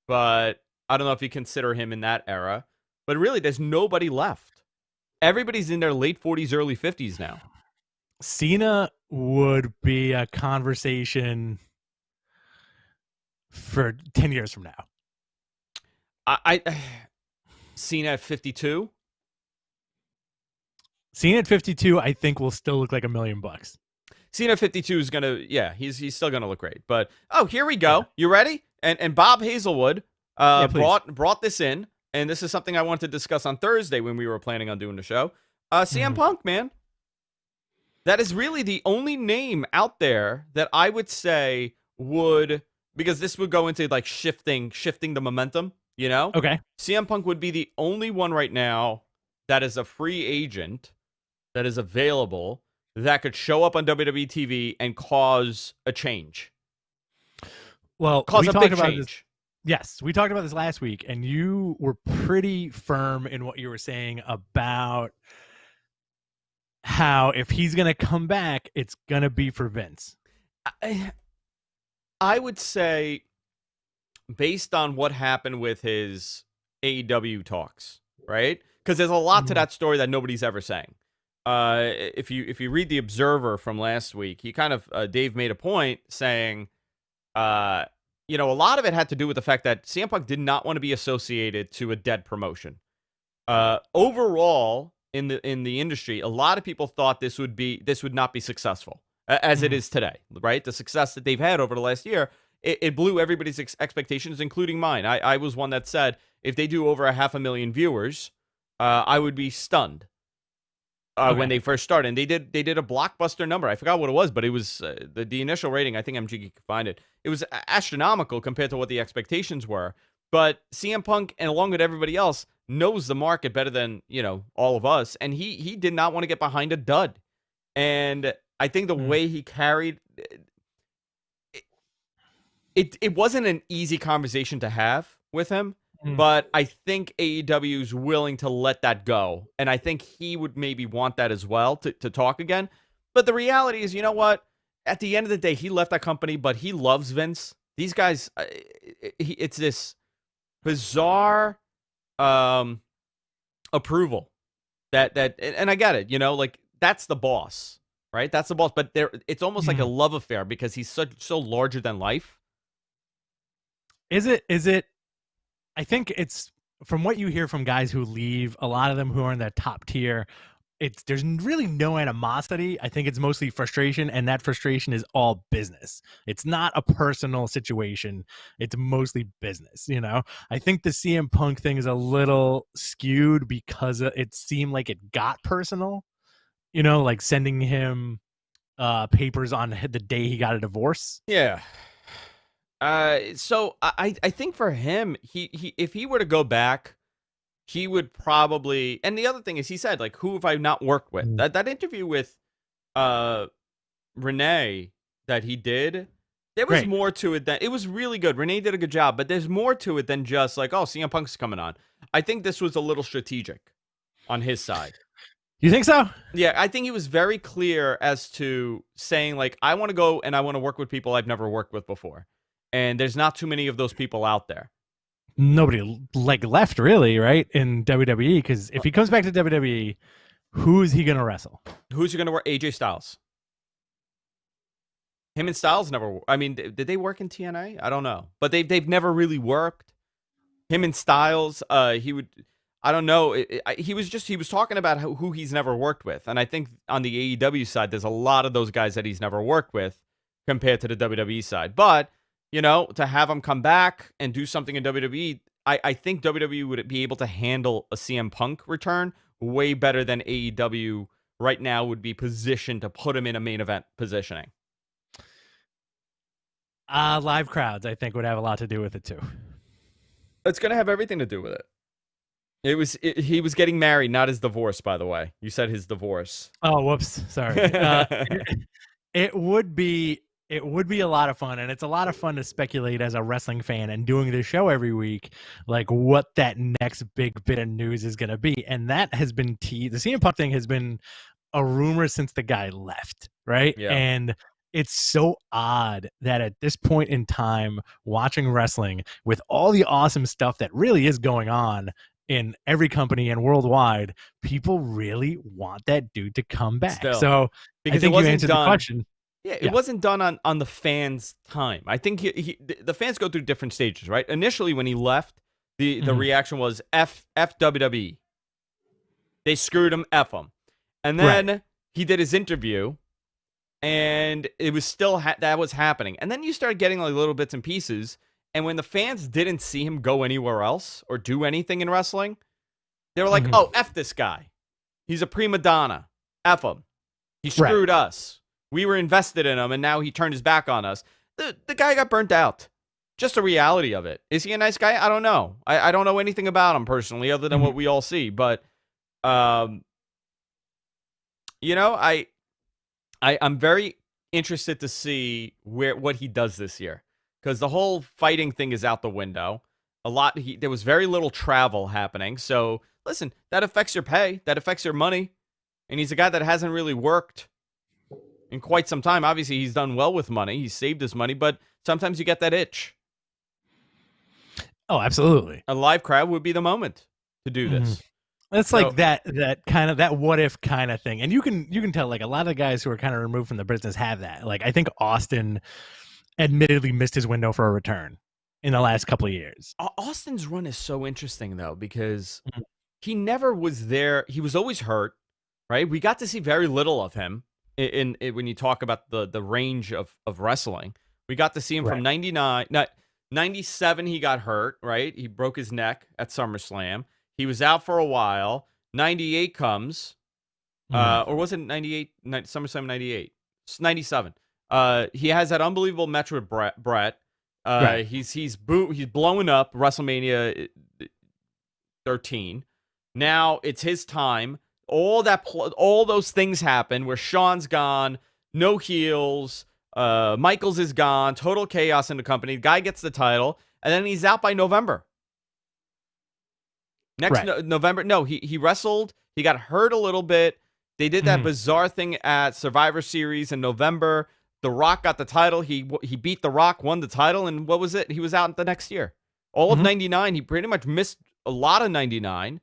Speaker 1: but I don't know if you consider him in that era. But really, there's nobody left. Everybody's in their late 40s, early 50s now.
Speaker 2: Cena would be a conversation for 10 years from now.
Speaker 1: I Cena at 52.
Speaker 2: Cena at 52, I think, will still look like $1 million.
Speaker 1: Cena at 52 is gonna, he's still gonna look great. But here we go. Yeah. You ready? And Bob Hazelwood brought this in, and this is something I wanted to discuss on Thursday when we were planning on doing the show. CM Punk, man. That is really the only name out there that I would say would, because this would go into like shifting the momentum, you know?
Speaker 2: Okay.
Speaker 1: CM Punk would be the only one right now that is a free agent that is available that could show up on WWE TV and cause a change.
Speaker 2: Well,
Speaker 1: cause a big change.
Speaker 2: This, yes, we talked about this last week, and you were pretty firm in what you were saying about how if he's going to come back, it's going to be for Vince.
Speaker 1: I would say, based on what happened with his AEW talks, right? Because there's a lot to that story that nobody's ever saying. If you read the Observer from last week, he kind of Dave made a point saying, a lot of it had to do with the fact that CM Punk did not want to be associated to a dead promotion. Overall, in the industry, a lot of people thought this would not be successful as it is today, right? The success that they've had over the last year, it blew everybody's expectations, including mine. I was one that said if they do over 500,000 viewers, I would be stunned. When they first started, and they did a blockbuster number. I forgot what it was, but it was the initial rating. I think MG could find it. It was astronomical compared to what the expectations were. But CM Punk, and along with everybody else, knows the market better than all of us, and he did not want to get behind a dud. And I think the way he carried it wasn't an easy conversation to have with him. But I think AEW is willing to let that go. And I think he would maybe want that as well to talk again. But the reality is, you know what? At the end of the day, he left that company, but he loves Vince. These guys, it's this bizarre approval that and I get it, like that's the boss, right? That's the boss. But it's almost like a love affair because he's so larger than life.
Speaker 2: Is it? I think it's, from what you hear from guys who leave, a lot of them who are in that top tier, there's really no animosity. I think it's mostly frustration, and that frustration is all business. It's not a personal situation. It's mostly business, I think the CM Punk thing is a little skewed because it seemed like it got personal, like sending him papers on the day he got a divorce.
Speaker 1: Yeah. So I think for him, he if he were to go back, he would probably, and the other thing is he said, like, who have I not worked with? That interview with Renee that he did, there was more to it than, it was really good. Renee did a good job, but there's more to it than just like, oh, CM Punk's coming on. I think this was a little strategic on his side.
Speaker 2: You think so?
Speaker 1: Yeah, I think he was very clear as to saying, like, I want to go and I want to work with people I've never worked with before. And there's not too many of those people out there.
Speaker 2: Nobody left really, right, in WWE, because if he comes back to WWE, who is he going to wrestle?
Speaker 1: Who's he going to work? AJ Styles. Him and Styles never. I mean, did they work in TNA? I don't know, but they've never really worked. Him and Styles, he would. I don't know. He was talking about who he's never worked with, and I think on the AEW side, there's a lot of those guys that he's never worked with compared to the WWE side, but. To have him come back and do something in WWE, I think WWE would be able to handle a CM Punk return way better than AEW right now would be positioned to put him in a main event positioning.
Speaker 2: Live crowds, I think, would have a lot to do with it too.
Speaker 1: It's going to have everything to do with it. He was getting married, not his divorce, by the way. You said his divorce.
Speaker 2: Oh, whoops. Sorry. It would be a lot of fun, and it's a lot of fun to speculate as a wrestling fan and doing this show every week, like what that next big bit of news is going to be. And that has been the CM Punk thing has been a rumor since the guy left, right?
Speaker 1: Yeah.
Speaker 2: And it's so odd that at this point in time, watching wrestling with all the awesome stuff that really is going on in every company and worldwide, people really want that dude to come back.
Speaker 1: Still.
Speaker 2: So
Speaker 1: because
Speaker 2: I think
Speaker 1: it wasn't
Speaker 2: you answered
Speaker 1: done.
Speaker 2: the question.
Speaker 1: Yeah, it wasn't done on the fans' time. I think the fans go through different stages, right? Initially, when he left, the reaction was F WWE. They screwed him, F him. And then he did his interview, and it was still that was happening. And then you started getting like little bits and pieces. And when the fans didn't see him go anywhere else or do anything in wrestling, they were like, "Oh, F this guy. He's a prima donna. F him. He screwed us. We were invested in him, and now he turned his back on us." The guy got burnt out. Just a reality of it. Is he a nice guy? I don't know. I don't know anything about him personally other than what we all see. But, you know, I'm very interested to see what he does this year. Because the whole fighting thing is out the window. There was very little travel happening. So, listen, that affects your pay. That affects your money. And he's a guy that hasn't really worked in quite some time. Obviously, he's done well with money. He's saved his money. But sometimes you get that itch.
Speaker 2: Oh, absolutely.
Speaker 1: A live crowd would be the moment to do this.
Speaker 2: It's like that kind of that what if kind of thing. And you can tell like a lot of the guys who are kind of removed from the business have that. Like I think Austin admittedly missed his window for a return in the last couple of years.
Speaker 1: Austin's run is so interesting though, because he never was there. He was always hurt, right? We got to see very little of him in when you talk about the range of wrestling. We got to see him from 97, he got hurt, right? He broke his neck at SummerSlam. He was out for a while. 98 comes. Or was it 98? SummerSlam 98. 97. He has that unbelievable match with Brett. He's blowing up WrestleMania 13. Now it's his time. All those things happen where Shawn's gone, no heels, Michaels is gone, total chaos in the company. The guy gets the title, and then he's out by November. November. No, he wrestled. He got hurt a little bit. They did that bizarre thing at Survivor Series in November. The Rock got the title. He beat The Rock, won the title, and what was it? He was out the next year. All of 99, he pretty much missed a lot of 99.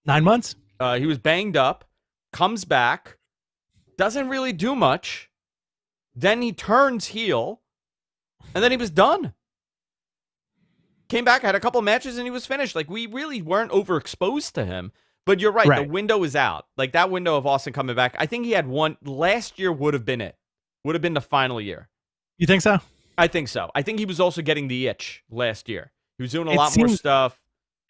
Speaker 2: 9 months?
Speaker 1: He was banged up, comes back, doesn't really do much. Then he turns heel, and then he was done. Came back, had a couple matches, and he was finished. Like, we really weren't overexposed to him. But you're right, the window is out. Like, that window of Austin coming back, I think he had one. Last year would have been it. Would have been the final year.
Speaker 2: You think so?
Speaker 1: I think so. I think he was also getting the itch last year. He was doing a lot more stuff.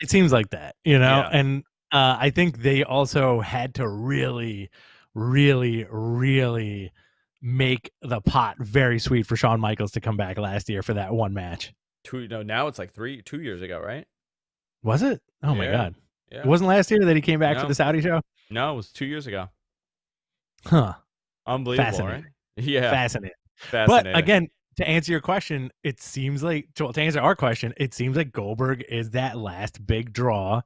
Speaker 2: It seems like that, you know? Yeah. And I think they also had to really, really, really make the pot very sweet for Shawn Michaels to come back last year for that one match.
Speaker 1: Now it's like 2 years ago, right?
Speaker 2: Was it? Oh, my God.
Speaker 1: Yeah.
Speaker 2: It wasn't last year that he came back for the Saudi show?
Speaker 1: No, it was 2 years ago.
Speaker 2: Huh.
Speaker 1: Unbelievable, right? Yeah.
Speaker 2: Fascinating. But again, to answer your question, it seems like, to answer our question, it seems like Goldberg is that last big draw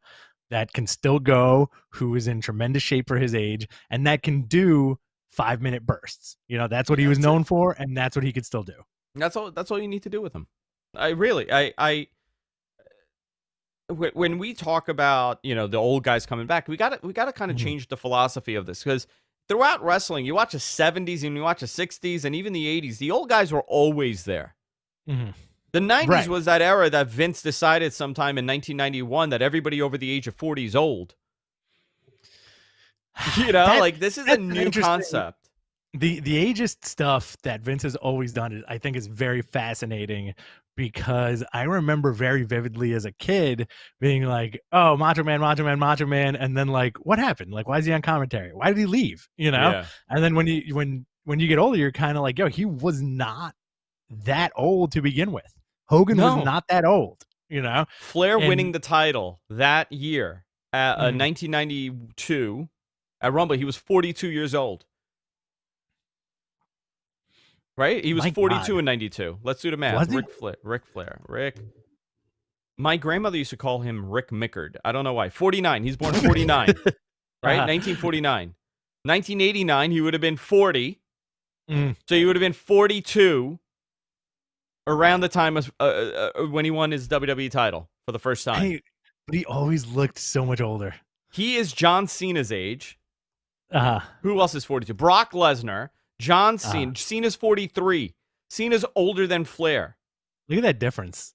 Speaker 2: that can still go, who is in tremendous shape for his age, and that can do 5-minute bursts. You know, that's what he was known for, and that's what he could still do.
Speaker 1: That's all you need to do with him. When we talk about, you know, the old guys coming back, we got to kind of change the philosophy of this, because throughout wrestling, you watch the 70s and you watch the 60s and even the 80s, the old guys were always there. The 90s was that era that Vince decided sometime in 1991 that everybody over the age of 40 is old. You know, this is a new concept.
Speaker 2: The ageist stuff that Vince has always done, I think, is very fascinating, because I remember very vividly as a kid being like, oh, Macho Man, Macho Man, Macho Man. And then like, what happened? Like, why is he on commentary? Why did he leave? You know? Yeah. And then when you get older, you're kind of like, yo, he was not that old to begin with. Hogan was
Speaker 1: No.
Speaker 2: not that old, you know?
Speaker 1: Flair
Speaker 2: And-
Speaker 1: winning the title that year, 1992, at Rumble, he was 42 years old. Right? He was
Speaker 2: My
Speaker 1: 42
Speaker 2: God.
Speaker 1: in 92. Let's do the math.
Speaker 2: Was he?
Speaker 1: Ric Flair. My grandmother used to call him Rick Mickard. I don't know why. 49. He's born 49. Right? 1949. 1989, he would have been 40. So he would have been 42 around the time of, when he won his WWE title for the first time.
Speaker 2: But he always looked so much older.
Speaker 1: He is John Cena's age.
Speaker 2: Uh-huh.
Speaker 1: Who else is 42? Brock Lesnar. John Cena. Cena's 43. Cena's older than Flair.
Speaker 2: Look at that difference.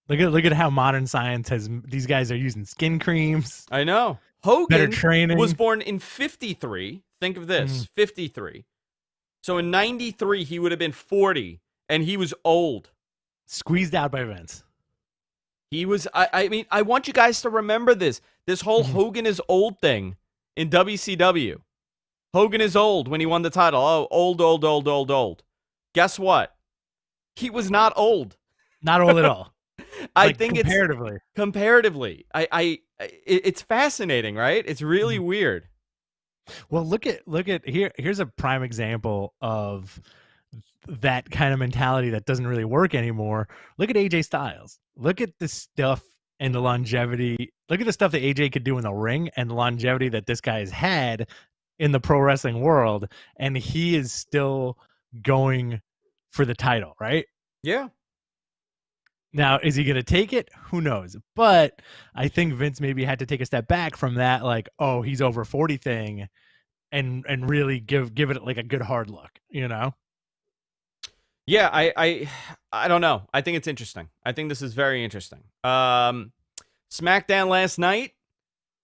Speaker 2: Look at how modern science has. These guys are using skin creams.
Speaker 1: I know. Hogan
Speaker 2: better training.
Speaker 1: was born in 53. Think of this. 53. So in 93, he would have been 40, and he was old.
Speaker 2: Squeezed out by Vince.
Speaker 1: He was, I mean, I want you guys to remember this. This whole Hogan is old thing in WCW. Hogan is old when he won the title. Oh, old. Guess what? He was not old.
Speaker 2: Not old at all.
Speaker 1: I think
Speaker 2: comparatively.
Speaker 1: Comparatively. It's fascinating, right? It's really weird.
Speaker 2: Well, look at here's a prime example of that kind of mentality that doesn't really work anymore. Look at AJ Styles. Look at the stuff and the longevity. Look at the stuff that AJ could do in the ring and the longevity that this guy has had in the pro wrestling world, and he is still going for the title, right?
Speaker 1: Yeah.
Speaker 2: Now, is he going to take it? Who knows? But I think Vince maybe had to take a step back from that, like, oh, he's over 40 thing, and really give it like a good hard look, you know?
Speaker 1: Yeah, I don't know. I think it's interesting. I think this is very interesting. SmackDown last night,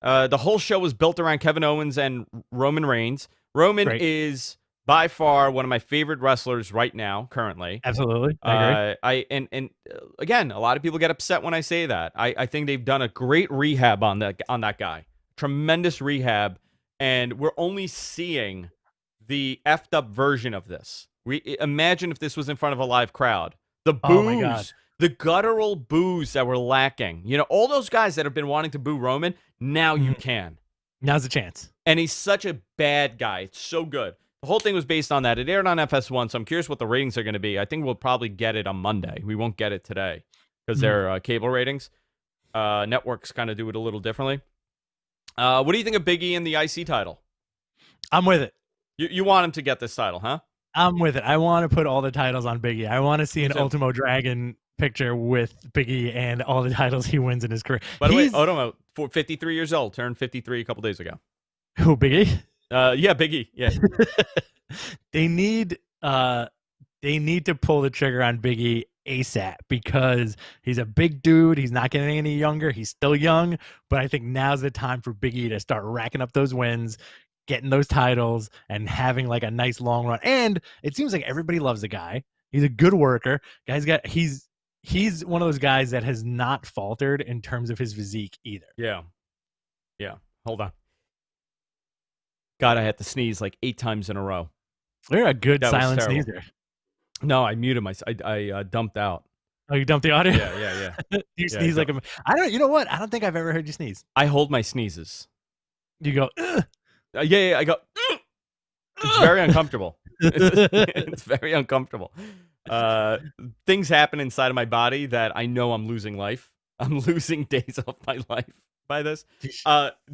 Speaker 1: the whole show was built around Kevin Owens and Roman Reigns. Roman is by far one of my favorite wrestlers right now, currently.
Speaker 2: Absolutely. I agree.
Speaker 1: And again, a lot of people get upset when I say that. I think they've done a great rehab on that guy. Tremendous rehab, and we're only seeing the effed up version of this. Imagine if this was in front of a live crowd. The boos,
Speaker 2: oh my God.
Speaker 1: The guttural boos that were lacking. You know, all those guys that have been wanting to boo Roman, now you can.
Speaker 2: Now's the chance.
Speaker 1: And he's such a bad guy. It's so good. The whole thing was based on that. It aired on FS1, so I'm curious what the ratings are going to be. I think we'll probably get it on Monday. We won't get it today because they're cable ratings. Networks kind of do it a little differently. What do you think of Big E and the IC title?
Speaker 2: I'm with it.
Speaker 1: You want him to get this title, huh?
Speaker 2: I'm with it. I want to put all the titles on Big E. I want to see an Ultimo Dragon picture with Big E and all the titles he wins in his career.
Speaker 1: By the way, Otomo, 53 years old, turned 53 a couple days ago.
Speaker 2: Who, Big E?
Speaker 1: Yeah, Big E. Yeah.
Speaker 2: They need to pull the trigger on Big E ASAP because he's a big dude. He's not getting any younger. He's still young, but I think now's the time for Big E to start racking up those wins, getting those titles, and having like a nice long run. And it seems like everybody loves the guy. He's a good worker. He's one of those guys that has not faltered in terms of his physique either.
Speaker 1: Yeah. Hold on. God, I had to sneeze like 8 times in a row.
Speaker 2: You're a good silent sneezer.
Speaker 1: No, I muted myself. I dumped out.
Speaker 2: Oh, you dumped the audio?
Speaker 1: Yeah.
Speaker 2: You sneeze like you know what? I don't think I've ever heard you sneeze.
Speaker 1: I hold my sneezes.
Speaker 2: You go,
Speaker 1: yeah, I go, It's very uncomfortable. It's very uncomfortable. Things happen inside of my body that I know I'm losing life. I'm losing days of my life by this.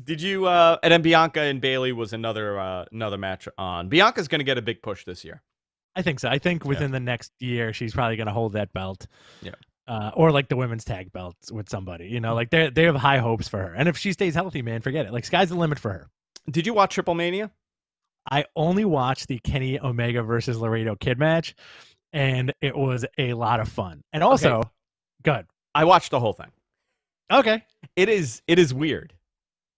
Speaker 1: Did you and then Bianca and Bayley was another match on. Bianca's going to get a big push this year.
Speaker 2: I think so. I think within the next year she's probably going to hold that belt.
Speaker 1: Yeah.
Speaker 2: Or like the women's tag belts with somebody, you know, like they have high hopes for her. And if she stays healthy, man, forget it. Like sky's the limit for her.
Speaker 1: Did you watch Triple Mania?
Speaker 2: I only watched the Kenny Omega versus Laredo Kid match, and it was a lot of fun. And also, good.
Speaker 1: I watched the whole thing.
Speaker 2: Okay.
Speaker 1: It is weird,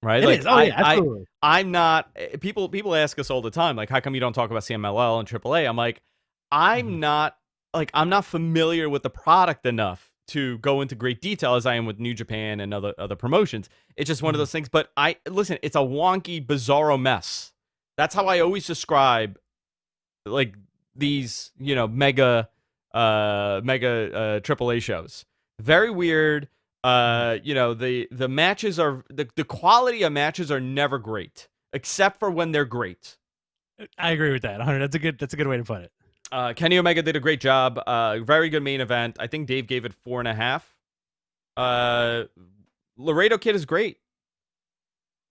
Speaker 1: right?
Speaker 2: It
Speaker 1: like
Speaker 2: is. Oh, yeah, absolutely.
Speaker 1: I'm not. People ask us all the time, like, how come you don't talk about CMLL and AAA? I'm like, I'm not familiar with the product enough to go into great detail as I am with New Japan and other promotions. It's just one of those things. But listen, it's a wonky, bizarro mess. That's how I always describe like these, mega mega AAA shows. Very weird. The matches are the quality of matches are never great, except for when they're great.
Speaker 2: I agree with that. 100. That's a good way to put it.
Speaker 1: Kenny Omega did a great job. Very good main event. I think Dave gave it 4.5. Laredo Kid is great.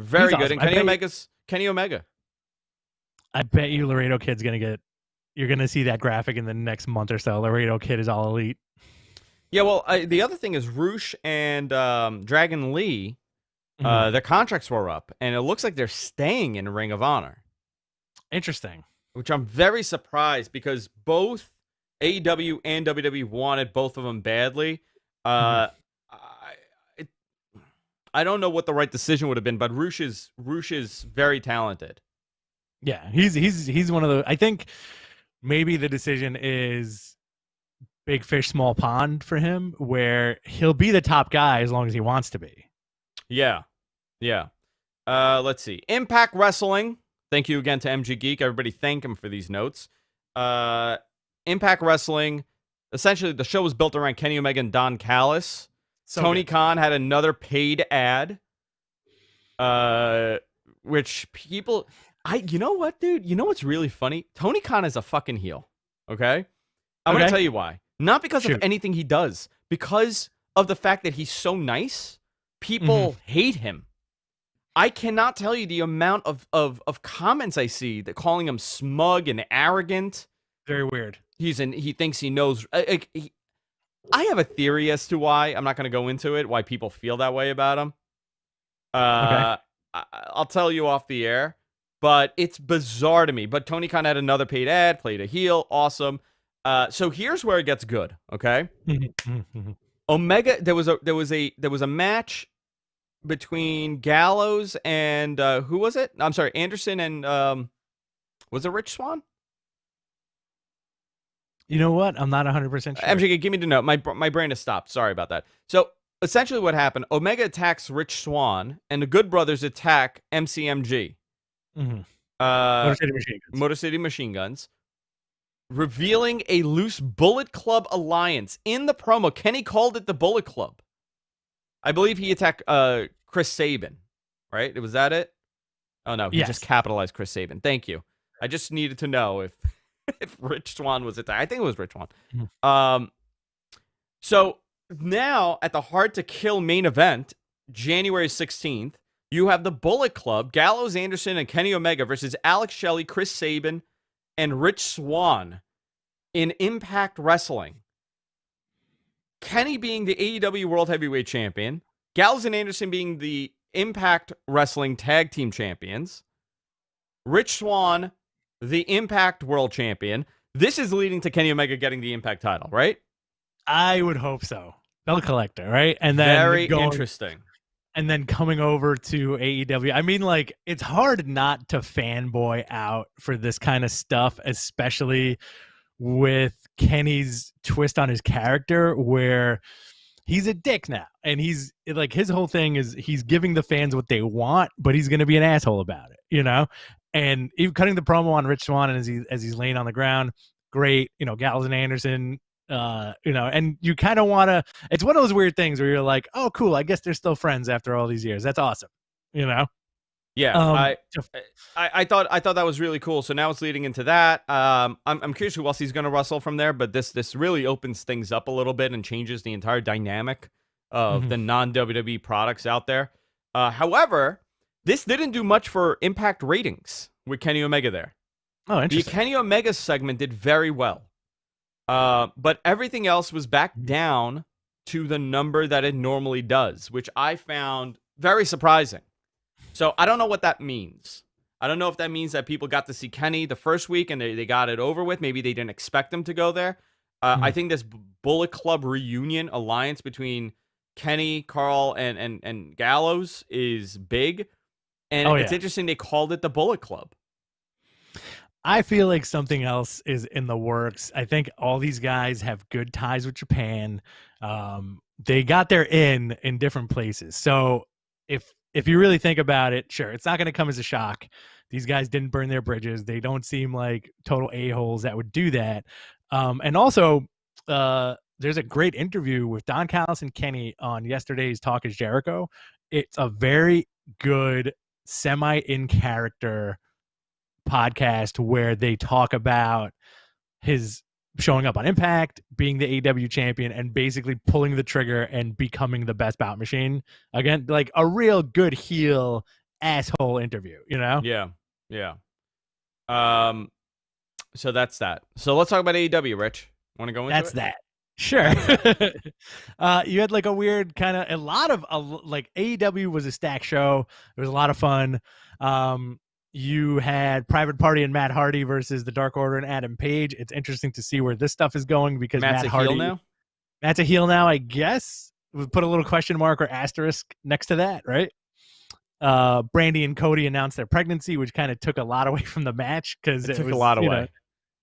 Speaker 1: Very
Speaker 2: He's
Speaker 1: good.
Speaker 2: awesome.
Speaker 1: And Kenny Omega.
Speaker 2: I bet you Laredo Kid's you're gonna see that graphic in the next month or so. Laredo Kid is all elite.
Speaker 1: Yeah, well, the other thing is Roosh and Dragon Lee, their contracts were up, and it looks like they're staying in Ring of Honor.
Speaker 2: Interesting.
Speaker 1: Which I'm very surprised because both AEW and WWE wanted both of them badly. I don't know what the right decision would have been, but Roosh is very talented.
Speaker 2: Yeah, he's one of the. I think maybe the decision is big fish, small pond for him, where he'll be the top guy as long as he wants to be.
Speaker 1: Yeah. Let's see. Impact Wrestling. Thank you again to MG Geek. Everybody thank him for these notes. Impact Wrestling. Essentially, the show was built around Kenny Omega and Don Callis. Tony Khan had another paid ad. Which people... You know what, dude? You know what's really funny? Tony Khan is a fucking heel. Okay? I'm going to tell you why. Not because of anything he does. Because of the fact that he's so nice. People hate him. I cannot tell you the amount of comments I see that calling him smug and arrogant.
Speaker 2: Very weird.
Speaker 1: He thinks he knows. I have a theory as to why. I'm not going to go into it. Why people feel that way about him. I'll tell you off the air. But it's bizarre to me. But Tony Khan had another paid ad, played a heel, awesome. So here's where it gets good. Okay. Omega. There was a match between Gallows and who was it? I'm sorry, Anderson and was it Rich Swann?
Speaker 2: You know what? I'm not 100% sure.
Speaker 1: MJ, give me the note. My brain has stopped. Sorry about that. So essentially, what happened? Omega attacks Rich Swann, and the Good Brothers attack MCMG. Motor City Machine Guns, revealing a loose Bullet Club alliance in the promo. Kenny called it the Bullet Club. I believe he attacked Chris Sabin, right? Was that it? Oh, no. He just capitalized Chris Sabin. Thank you. I just needed to know if Rich Swann was attacked. I think it was Rich Swann. So now at the Hard to Kill main event, January 16th, you have the Bullet Club, Gallows Anderson and Kenny Omega versus Alex Shelley, Chris Sabin, and Rich Swann in Impact Wrestling. Kenny being the AEW World Heavyweight Champion, Gallows and Anderson being the Impact Wrestling Tag Team Champions, Rich Swann, the Impact World Champion. This is leading to Kenny Omega getting the Impact title, right?
Speaker 2: I would hope so. Belt collector, right? And then
Speaker 1: very interesting.
Speaker 2: And then coming over to AEW. I mean, like, it's hard not to fanboy out for this kind of stuff, especially with Kenny's twist on his character where he's a dick now. And he's like, his whole thing is he's giving the fans what they want, but he's going to be an asshole about it, you know? And even cutting the promo on Rich Swann and as he's laying on the ground, great. Gallows and Anderson, and you kind of want to, it's one of those weird things where you're like, oh, cool. I guess they're still friends after all these years. That's awesome. Yeah.
Speaker 1: I thought that was really cool. So now it's leading into that. I'm curious who else he's going to wrestle from there, but this really opens things up a little bit and changes the entire dynamic of the non-WWE products out there. However, this didn't do much for Impact ratings with Kenny Omega there.
Speaker 2: Oh, interesting.
Speaker 1: The Kenny Omega segment did very well. But everything else was back down to the number that it normally does, which I found very surprising. So I don't know what that means. I don't know if that means that people got to see Kenny the first week and they got it over with. Maybe they didn't expect him to go there. I think this Bullet Club reunion alliance between Kenny, Carl, and Gallows is big. And it's interesting they called it the Bullet Club.
Speaker 2: I feel like something else is in the works. I think all these guys have good ties with Japan. They got their in different places. So if you really think about it, sure, it's not going to come as a shock. These guys didn't burn their bridges. They don't seem like total a-holes that would do that. And also, there's a great interview with Don Callis and Kenny on yesterday's Talk is Jericho. It's a very good semi in character podcast where they talk about his showing up on Impact, being the AEW champion, and basically pulling the trigger and becoming the best bout machine. Again, like a real good heel asshole interview, you know?
Speaker 1: Yeah. Yeah. So that's that. So let's talk about AEW, Rich. Want to go into
Speaker 2: That's
Speaker 1: it?
Speaker 2: that. Sure. You had like a weird kind of like AEW was a stack show. It was a lot of fun. You had Private Party and Matt Hardy versus the Dark Order and Adam Page. It's interesting to see where this stuff is going because
Speaker 1: Matt's
Speaker 2: Matt
Speaker 1: a
Speaker 2: Hardy
Speaker 1: heel now?
Speaker 2: Matt's a heel now, I guess. We put a little question mark or asterisk next to that, right? Brandy and Cody announced their pregnancy, which kind of took a lot away from the match because
Speaker 1: It took
Speaker 2: was,
Speaker 1: a lot away.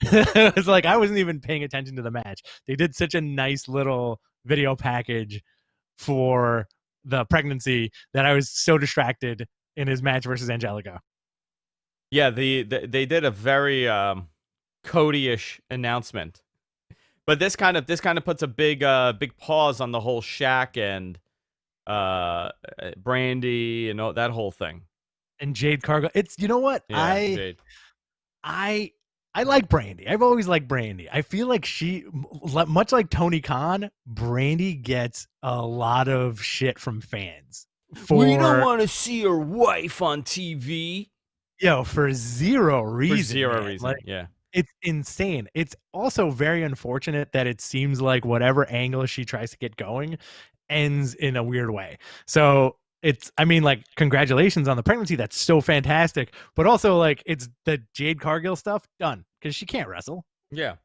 Speaker 2: It was like I wasn't even paying attention to the match. They did such a nice little video package for the pregnancy that I was so distracted in his match versus Angelico.
Speaker 1: Yeah, they did a very Cody-ish announcement, but this kind of puts a big pause on the whole Shaq and Brandy and all, that whole thing.
Speaker 2: And Jade Cargill. It's, you know what?
Speaker 1: Yeah, Jade.
Speaker 2: I like Brandy. I've always liked Brandy. I feel like she, much like Tony Khan, Brandy gets a lot of shit from fans.
Speaker 1: We don't want to see your wife on TV.
Speaker 2: Yo, for zero reason.
Speaker 1: For zero reason,
Speaker 2: like,
Speaker 1: yeah.
Speaker 2: It's insane. It's also very unfortunate that it seems like whatever angle she tries to get going ends in a weird way. So it's, I mean, like, congratulations on the pregnancy. That's so fantastic. But also, like, it's the Jade Cargill stuff done because she can't wrestle.
Speaker 1: Yeah.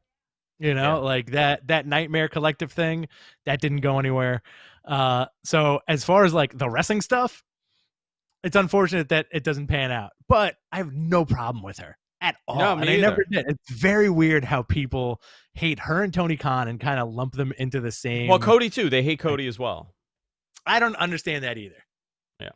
Speaker 2: You know, like that Nightmare Collective thing that didn't go anywhere. So as far as like the wrestling stuff, it's unfortunate that it doesn't pan out, but I have no problem with her at all.
Speaker 1: No,
Speaker 2: and I never did. It's very weird how people hate her and Tony Khan and kind of lump them into the same.
Speaker 1: Well, Cody too. They hate Cody as well.
Speaker 2: I don't understand that either.
Speaker 1: Yeah.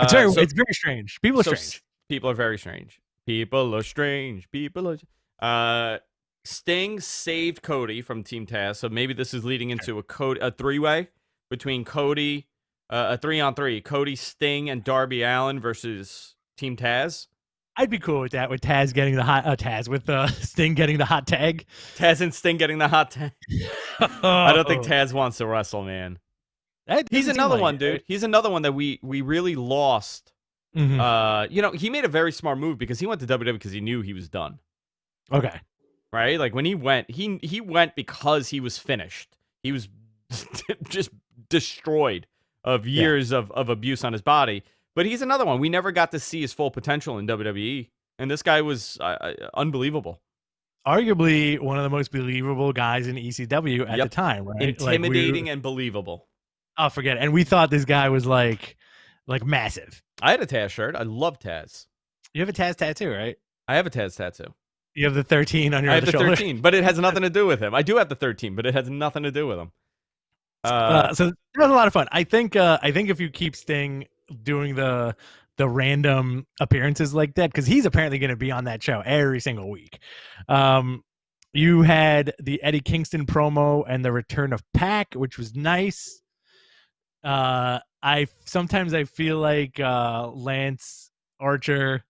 Speaker 2: It's very strange. People are strange.
Speaker 1: People are very strange. People are strange. People are. Sting saved Cody from Team Taz, so maybe this is leading into a three-way between Cody. A 3-on-3, Cody, Sting, and Darby Allin versus Team Taz.
Speaker 2: I'd be cool with that. With Taz getting the hot with Sting getting the hot tag.
Speaker 1: Taz and Sting getting the hot tag. I don't think Taz wants to wrestle, man. He's another one, dude. He's another one that we really lost.
Speaker 2: Mm-hmm.
Speaker 1: You know, he made a very smart move because he went to WWE because he knew he was done.
Speaker 2: Okay.
Speaker 1: Right? Like when he went because he was finished. He was just destroyed of years of abuse on his body. But he's another one. We never got to see his full potential in WWE. And this guy was unbelievable.
Speaker 2: Arguably one of the most believable guys in ECW at the time, right?
Speaker 1: Intimidating and believable.
Speaker 2: Oh, forget it. And we thought this guy was like massive.
Speaker 1: I had a Taz shirt. I love Taz.
Speaker 2: You have a Taz tattoo, right?
Speaker 1: I have a Taz tattoo.
Speaker 2: You have the 13 on your shoulder? I have
Speaker 1: the 13, but it has nothing to do with him. I do have the 13, but it has nothing to do with him.
Speaker 2: So that was a lot of fun. I think if you keep Sting doing the random appearances like that, because he's apparently going to be on that show every single week. You had the Eddie Kingston promo and the return of Pac, which was nice. Sometimes I feel like Lance Archer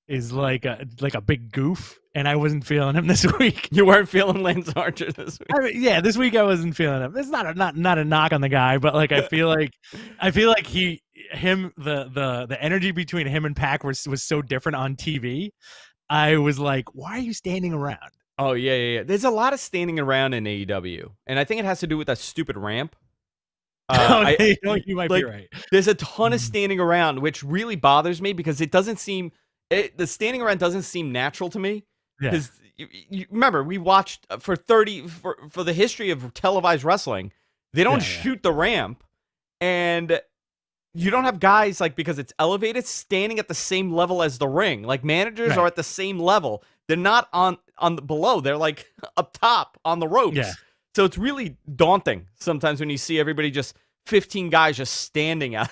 Speaker 2: is like a big goof, and I wasn't feeling him this week.
Speaker 1: You weren't feeling Lance Archer this week?
Speaker 2: This week I wasn't feeling him. It's not a knock on the guy, but like I feel like the energy between him and Pac was so different on TV. I was like, why are you standing around?
Speaker 1: Oh yeah. There's a lot of standing around in AEW, and I think it has to do with that stupid ramp.
Speaker 2: You might be right.
Speaker 1: There's a ton of standing around, which really bothers me because it doesn't seem. The standing around doesn't seem natural to me. Because you remember, we watched for the history of televised wrestling, they don't shoot the ramp, and you don't have guys like, because it's elevated, standing at the same level as the ring. Like managers are at the same level. They're not on the below. They're like up top on the ropes. Yeah. So it's really daunting sometimes when you see everybody just 15 guys just standing out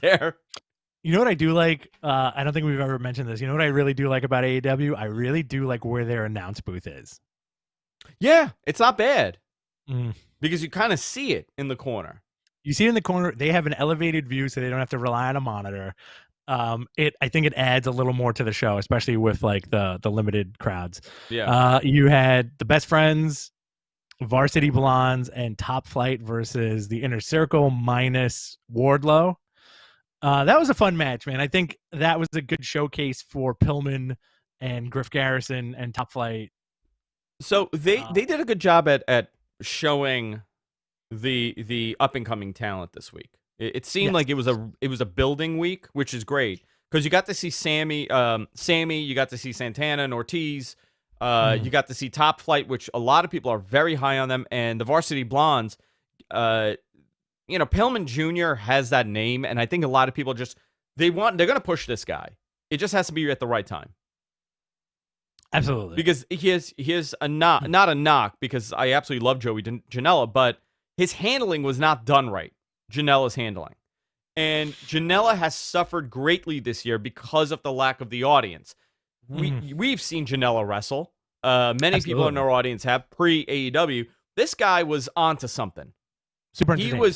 Speaker 1: there.
Speaker 2: You know what I do like? I don't think we've ever mentioned this. You know what I really do like about AEW? I really do like where their announce booth is.
Speaker 1: Yeah, it's not bad
Speaker 2: Mm.
Speaker 1: because you kind of see it in the corner.
Speaker 2: You see it in the corner. They have an elevated view, so they don't have to rely on a monitor. I think it adds a little more to the show, especially with like the limited crowds.
Speaker 1: Yeah.
Speaker 2: You had the Best Friends, Varsity Blondes, and Top Flight versus the Inner Circle minus Wardlow. That was a fun match, man. I think that was a good showcase for Pillman and Griff Garrison and Top Flight.
Speaker 1: So they did a good job at showing the up and coming talent this week. It seemed
Speaker 2: Yes.
Speaker 1: like it was a building week, which is great because you got to see Sammy, you got to see Santana and Ortiz, you got to see Top Flight, which a lot of people are very high on them, and the Varsity Blondes. Pillman Jr. has that name, and I think a lot of people they're going to push this guy. It just has to be at the right time.
Speaker 2: Absolutely.
Speaker 1: Because he has a knock, not a knock, because I absolutely love Joey Janela, but his handling was not done right. Janela's handling. And Janela has suffered greatly this year because of the lack of the audience. We've seen Janela wrestle. Many people in our audience have pre-AEW. This guy was onto something.
Speaker 2: Super entertaining.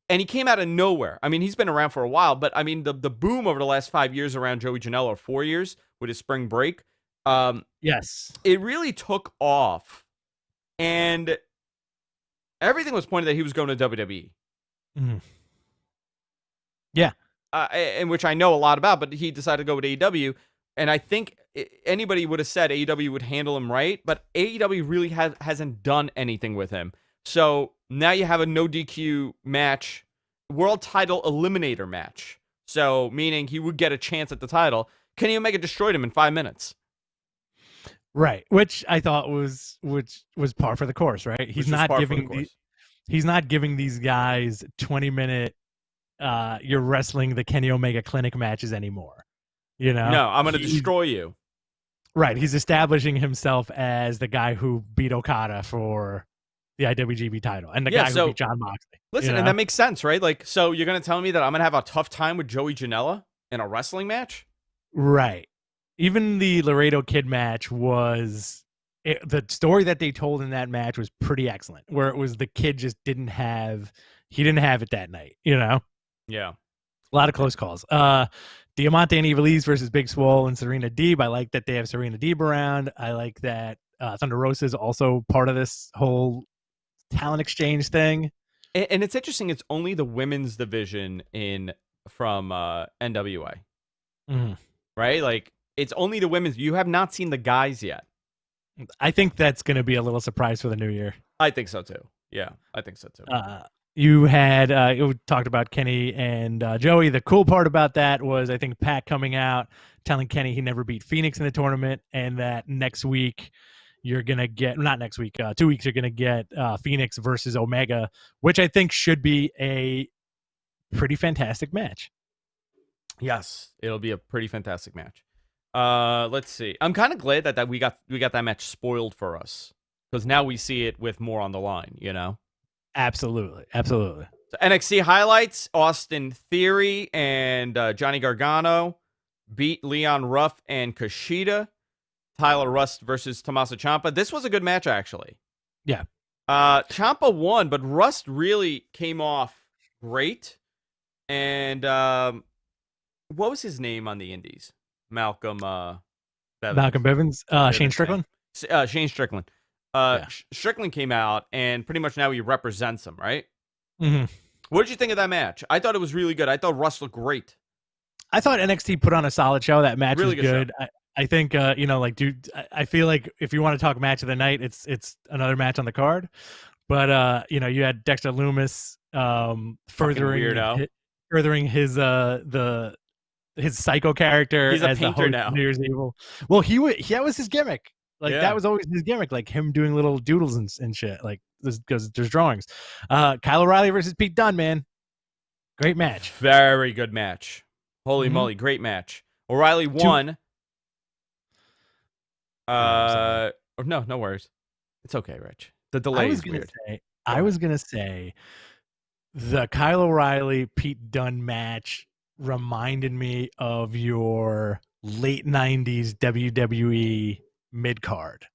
Speaker 1: And he came out of nowhere. I mean, he's been around for a while, but I mean, the boom over the last 5 years around Joey Janela, or 4 years with his spring break,
Speaker 2: yes,
Speaker 1: it really took off, and everything was pointed that he was going to WWE.
Speaker 2: Yeah,
Speaker 1: and which I know a lot about, but he decided to go with AEW, and I think anybody would have said AEW would handle him right, but AEW really hasn't done anything with him. So now you have a no DQ match, world title eliminator match. So meaning he would get a chance at the title. Kenny Omega destroyed him in 5 minutes.
Speaker 2: Right, which I thought was par for the course, right? He's not giving these guys 20-minute you're wrestling the Kenny Omega clinic matches anymore. You know?
Speaker 1: No, I'm going to destroy you.
Speaker 2: Right, he's establishing himself as the guy who beat Okada for the IWGP title and the guy who beat Jon Moxley.
Speaker 1: Listen, and that makes sense, right? Like, so you're going to tell me that I'm going to have a tough time with Joey Janela in a wrestling match?
Speaker 2: Right. Even the Laredo Kid match the story that they told in that match was pretty excellent, where it was the kid just didn't have it that night, you know?
Speaker 1: Yeah.
Speaker 2: A lot of close calls. Diamante and Ivelisse versus Big Swole and Serena Deeb. I like that they have Serena Deeb around. I like that Thunder Rosa is also part of this whole talent exchange thing.
Speaker 1: And it's interesting. It's only the women's division from NWA. Right? Like, it's only the women's. You have not seen the guys yet.
Speaker 2: I think that's going to be a little surprise for the new year.
Speaker 1: I think so, too. Yeah, I think so, too.
Speaker 2: You had you talked about Kenny and Joey. The cool part about that was, I think, Pat coming out, telling Kenny he never beat Phoenix in the tournament, and that next week you're going to get, not next week, 2 weeks, you're going to get Phoenix versus Omega, which I think should be a pretty fantastic match.
Speaker 1: Yes, it'll be a pretty fantastic match. Let's see. I'm kind of glad that we got that match spoiled for us, because now we see it with more on the line, you know?
Speaker 2: Absolutely.
Speaker 1: So NXT highlights: Austin Theory and Johnny Gargano beat Leon Ruff and Kushida. Tyler Rust versus Tommaso Ciampa. This was a good match, actually.
Speaker 2: Yeah.
Speaker 1: Ciampa won, but Rust really came off great. And what was his name on the Indies? Malcolm
Speaker 2: Bivens. Shane Strickland.
Speaker 1: Shane Strickland. Strickland came out, and pretty much now he represents him, right? What did you think of that match? I thought it was really good. I thought Rust looked great.
Speaker 2: I thought NXT put on a solid show. That match
Speaker 1: really
Speaker 2: was good. I think dude, I feel like if you want to talk match of the night, it's another match on the card. But you had Dexter Lumis furthering his his psycho character.
Speaker 1: He's a
Speaker 2: as
Speaker 1: painter
Speaker 2: the host
Speaker 1: now.
Speaker 2: Of New Year's Evil. Well, that was his gimmick. Like that was always his gimmick, like him doing little doodles and shit. Like because there's drawings. Kyle O'Reilly versus Pete Dunne, man. Great match.
Speaker 1: Very good match. Holy moly, great match. O'Reilly won. No worries. It's okay, Rich. The delay is weird.
Speaker 2: I was gonna say the Kyle O'Reilly Pete Dunne match reminded me of your late 90s WWE mid card,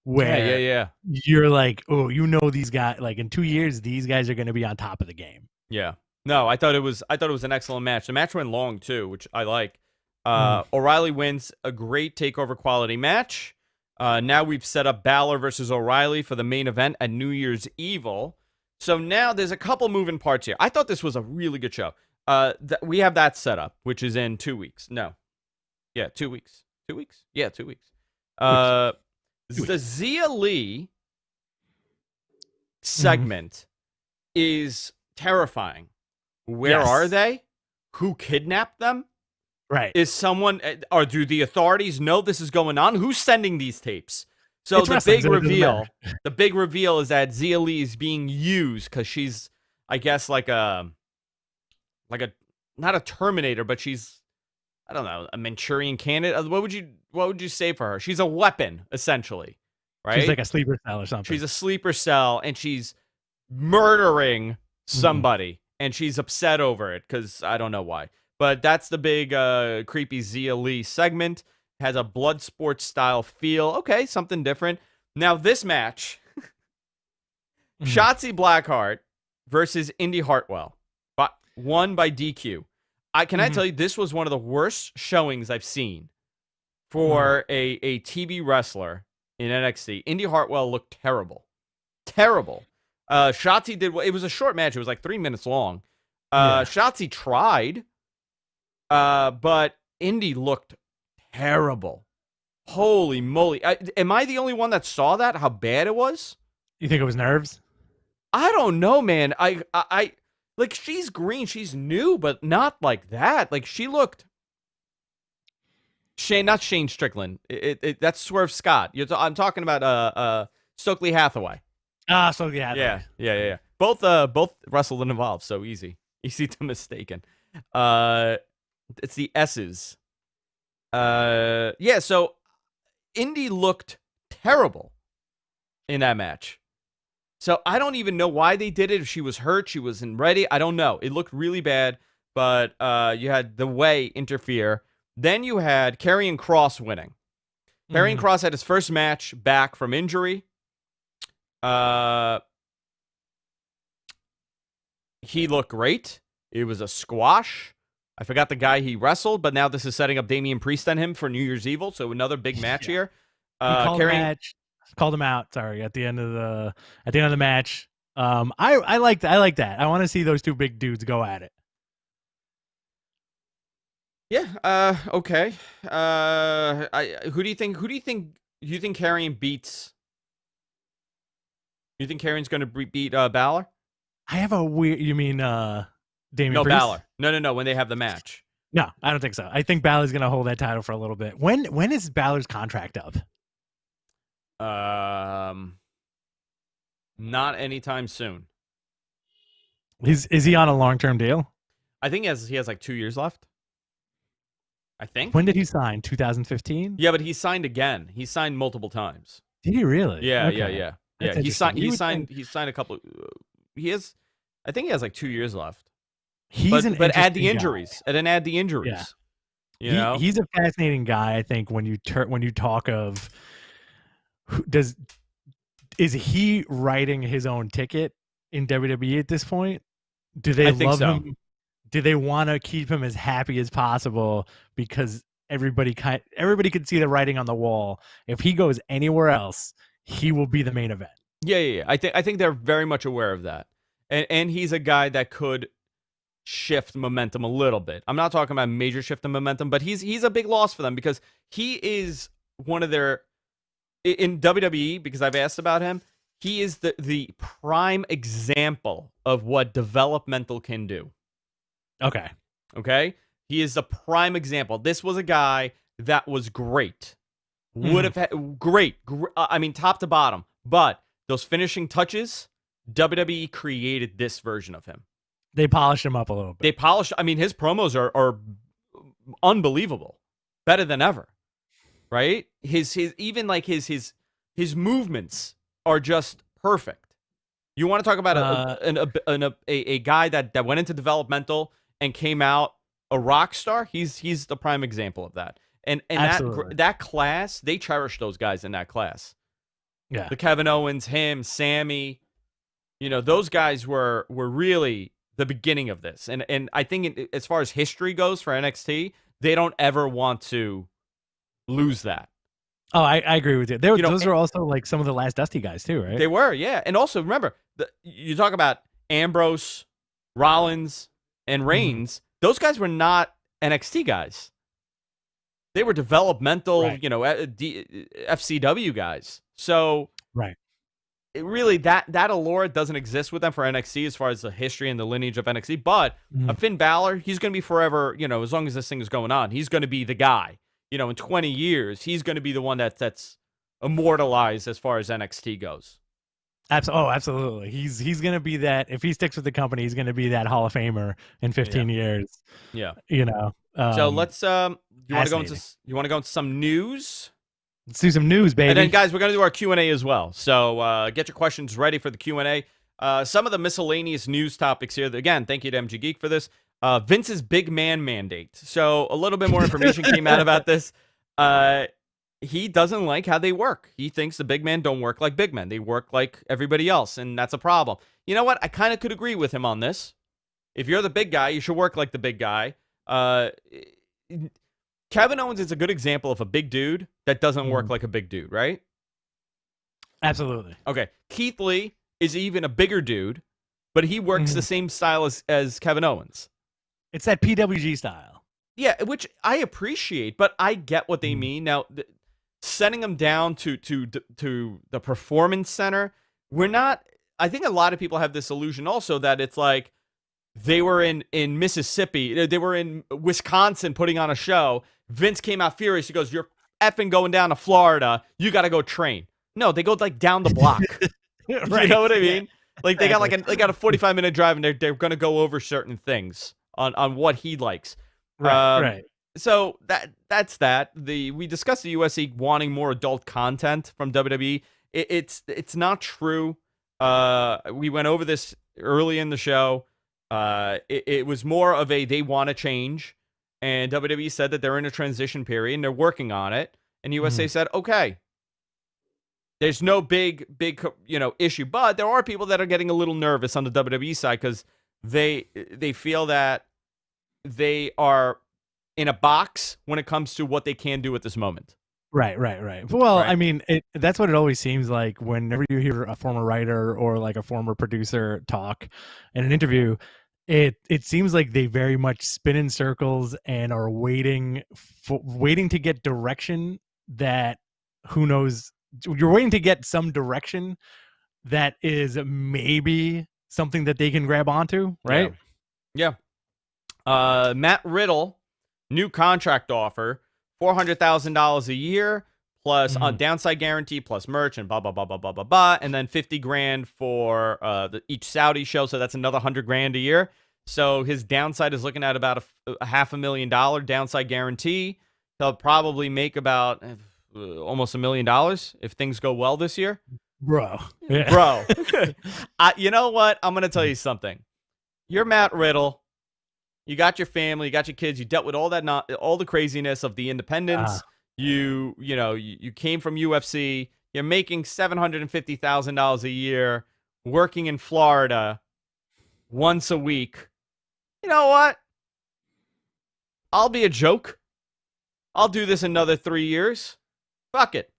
Speaker 2: where
Speaker 1: Yeah.
Speaker 2: you're like, oh, you know, these guys, like in 2 years, these guys are going to be on top of the game.
Speaker 1: Yeah. No, I thought it was an excellent match. The match went long too, which I like.
Speaker 2: Mm.
Speaker 1: O'Reilly wins a great takeover quality match. Now we've set up Balor versus O'Reilly for the main event at New Year's Evil. So now there's a couple moving parts here. I thought this was a really good show. We have that set up, which is in 2 weeks. No. Yeah, 2 weeks. 2 weeks? Yeah, 2 weeks. The Zia Lee segment is terrifying. Where are they? Who kidnapped them?
Speaker 2: Right.
Speaker 1: Is someone, or do the authorities know this is going on? Who's sending these tapes? So
Speaker 2: It's
Speaker 1: the
Speaker 2: wrestling,
Speaker 1: big
Speaker 2: so it doesn't
Speaker 1: reveal,
Speaker 2: matter.
Speaker 1: is that Zia Lee is being used because she's, I guess, like a, not a Terminator, but she's, I don't know, a Manchurian candidate. What would you say for her? She's a weapon, essentially, right?
Speaker 2: She's like a sleeper cell or something.
Speaker 1: She's a sleeper cell, and she's murdering somebody, and she's upset over it because I don't know why. But that's the big creepy Zia Lee segment. Has a blood sports style feel. Okay, something different. Now this match, Shotzi Blackheart versus Indy Hartwell, won by DQ. Can I tell you, this was one of the worst showings I've seen for a TV wrestler in NXT. Indy Hartwell looked terrible. Terrible. Shotzi did, it was a short match. It was like 3 minutes long. Shotzi tried, but Indy looked terrible. Holy moly. Am I the only one that saw that? How bad it was?
Speaker 2: You think it was nerves?
Speaker 1: I don't know, man. I like, she's green, she's new, but not like that. Like, she looked not Shane Strickland. That's Swerve Scott. I'm talking about Stokely Hathaway.
Speaker 2: Stokely Hathaway.
Speaker 1: Yeah. Both wrestled and Evolved, so easy to mistaken. It's the S's. So Indy looked terrible in that match. So I don't even know why they did it. If she was hurt, she wasn't ready. I don't know. It looked really bad, but you had the Way interfere. Then you had Karrion Kross winning. Karrion Kross had his first match back from injury. He looked great. It was a squash. I forgot the guy he wrestled, but now this is setting up Damian Priest on him for New Year's Evil, so another big match here.
Speaker 2: Called him out. Sorry, at the end of the match. I like that. I want to see those two big dudes go at it.
Speaker 1: Yeah. Okay. Who do you think Karrion beats? You think Karrion's going to beat Balor?
Speaker 2: I have a weird. You mean Damian Priest?
Speaker 1: Balor. No. When they have the match.
Speaker 2: No, I don't think so. I think Balor's going to hold that title for a little bit. When is Balor's contract up?
Speaker 1: Not anytime soon.
Speaker 2: Is he on a long-term deal?
Speaker 1: I think he has like 2 years left. I think.
Speaker 2: When did he sign? 2015?
Speaker 1: Yeah, but he signed again. He signed multiple times.
Speaker 2: Did he really?
Speaker 1: Yeah,
Speaker 2: okay.
Speaker 1: yeah. He signed a couple. I think he has like 2 years left. But add the injuries. And then add the injuries. Yeah.
Speaker 2: He's a fascinating guy, I think, when you talk of is he writing his own ticket in WWE at this point? Do they love him? Do they want to keep him as happy as possible because everybody could see the writing on the wall? If he goes anywhere else, he will be the main event.
Speaker 1: Yeah. I think they're very much aware of that. And he's a guy that could shift momentum a little bit. I'm not talking about major shift in momentum, but he's a big loss for them because he is one of their, in WWE, because I've asked about him, he is the prime example of what developmental can do. Okay? He is the prime example. This was a guy that was great. Would have had great. I mean, top to bottom. But those finishing touches, WWE created this version of him.
Speaker 2: They polished him up a little bit.
Speaker 1: I mean, his promos are unbelievable. Better than ever. Right? His movements are just perfect. You want to talk about a guy that went into developmental and came out a rock star? He's the prime example of that. And that class, they cherish those guys in that class.
Speaker 2: Yeah.
Speaker 1: The Kevin Owens, him, Sammy, those guys were really the beginning of this. And I think as far as history goes for NXT, they don't ever want to lose that.
Speaker 2: Oh, I agree with you. Those are also like some of the last Dusty guys too, right?
Speaker 1: They were, yeah. And also remember, you talk about Ambrose, Rollins, and Reigns. Those guys were not NXT guys. They were developmental,
Speaker 2: Right.
Speaker 1: FCW guys. So
Speaker 2: Right.
Speaker 1: really, that allure doesn't exist with them for NXT as far as the history and the lineage of NXT. But a Finn Balor, he's going to be forever, as long as this thing is going on, he's going to be the guy. In 20 years, he's going to be the one that's immortalized as far as NXT goes.
Speaker 2: Absolutely. He's going to be that. If he sticks with the company, he's going to be that Hall of Famer in 15 years.
Speaker 1: Yeah.
Speaker 2: So
Speaker 1: let's you want to go into some news?
Speaker 2: Let's do some news, baby.
Speaker 1: And then, guys, we're going to do our Q&A as well. So get your questions ready for the Q&A. Some of the miscellaneous news topics here. Again, thank you to MG Geek for this. Vince's big man mandate. So a little bit more information came out about this. He doesn't like how they work. He thinks the big men don't work like big men. They work like everybody else, and that's a problem. You know what? I kind of could agree with him on this. If you're the big guy, you should work like the big guy. Kevin Owens is a good example of a big dude that doesn't work like a big dude, right?
Speaker 2: Absolutely.
Speaker 1: Okay. Keith Lee is even a bigger dude, but he works the same style as Kevin Owens.
Speaker 2: It's that PWG style.
Speaker 1: Yeah, which I appreciate, but I get what they mean. Now, sending them down to the performance center, we're not. I think a lot of people have this illusion also that it's like they were in Mississippi, they were in Wisconsin putting on a show. Vince came out furious. He goes, "You're effing going down to Florida. You got to go train." No, they go like down the block.
Speaker 2: Right.
Speaker 1: You know what I mean? Like they got a 45-minute drive, and they're going to go over certain things on what he likes.
Speaker 2: Right.
Speaker 1: So that's that. We discussed the UFC wanting more adult content from WWE. It's not true. We went over this early in the show. It was more of they want to change, and WWE said that they're in a transition period and they're working on it. And USA said, okay, there's no big issue, but there are people that are getting a little nervous on the WWE side because they feel that they are in a box when it comes to what they can do at this moment.
Speaker 2: Right. Well, I mean, that's what it always seems like whenever you hear a former writer or like a former producer talk in an interview. It seems like they very much spin in circles and are waiting to get direction that who knows. You're waiting to get some direction that is maybe something that they can grab onto, right?
Speaker 1: Yeah. Matt Riddle, new contract offer, $400,000 a year plus a downside guarantee plus merch and blah blah blah blah blah blah blah, and then $50,000 for each Saudi show, so that's another $100,000 a year. So his downside is looking at about a $500,000 downside guarantee. He'll probably make about almost $1 million if things go well this year.
Speaker 2: Bro.
Speaker 1: You know what? I'm gonna tell you something. You're Matt Riddle. You got your family, you got your kids. You dealt with all the craziness of the independents. You came from UFC. You're making $750,000 a year, working in Florida once a week. You know what? I'll be a joke. I'll do this another 3 years. Fuck it.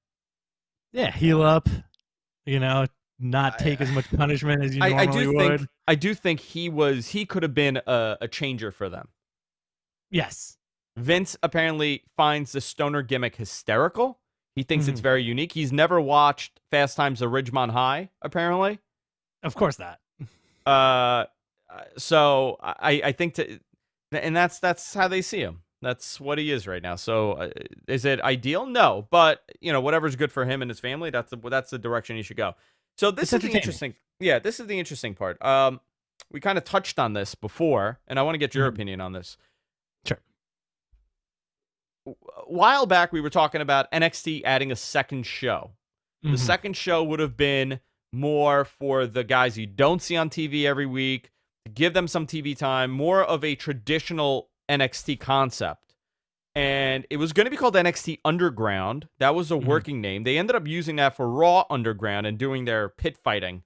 Speaker 2: Yeah, heal up. Not take as much punishment as you normally would.
Speaker 1: I do think he could have been a changer for them.
Speaker 2: Yes.
Speaker 1: Vince apparently finds the stoner gimmick hysterical. He thinks it's very unique. He's never watched Fast Times at Ridgemont High, apparently.
Speaker 2: Of course not.
Speaker 1: So I think and that's how they see him. That's what he is right now. So is it ideal? No, but whatever's good for him and his family, that's the direction he should go. So this is the interesting. Yeah, this is the interesting part. We kind of touched on this before, and I want to get your opinion on this.
Speaker 2: Sure.
Speaker 1: A while back, we were talking about NXT adding a second show. The second show would have been more for the guys you don't see on TV every week, to give them some TV time, more of a traditional NXT concept. and it was going to be called NXT Underground. That was a working name. They ended up using that for Raw Underground and doing their pit fighting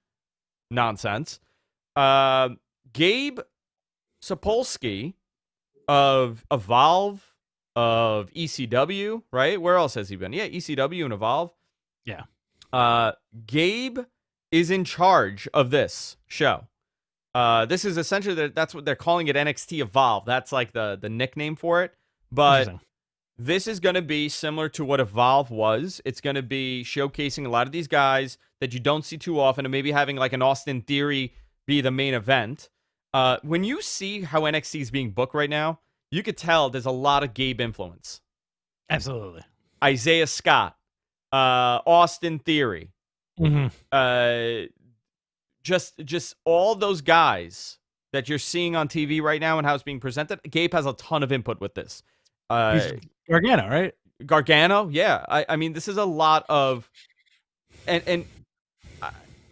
Speaker 1: nonsense. Gabe Sapolsky of Evolve, of ECW, right? Where else has he been? Yeah, ECW and Evolve.
Speaker 2: Yeah.
Speaker 1: Gabe is in charge of this show. This is essentially, that's what they're calling it, NXT Evolve. That's like the nickname for it. But this is going to be similar to what Evolve was. It's going to be showcasing a lot of these guys that you don't see too often, and maybe having like an Austin Theory be the main event. When you see how NXT is being booked right now, you could tell there's a lot of Gabe influence.
Speaker 2: Absolutely.
Speaker 1: Isaiah Scott, Austin Theory, just all those guys that you're seeing on TV right now and how it's being presented. Gabe has a ton of input with this.
Speaker 2: He's Gargano, right?
Speaker 1: Gargano, yeah. I mean, this is a lot of, and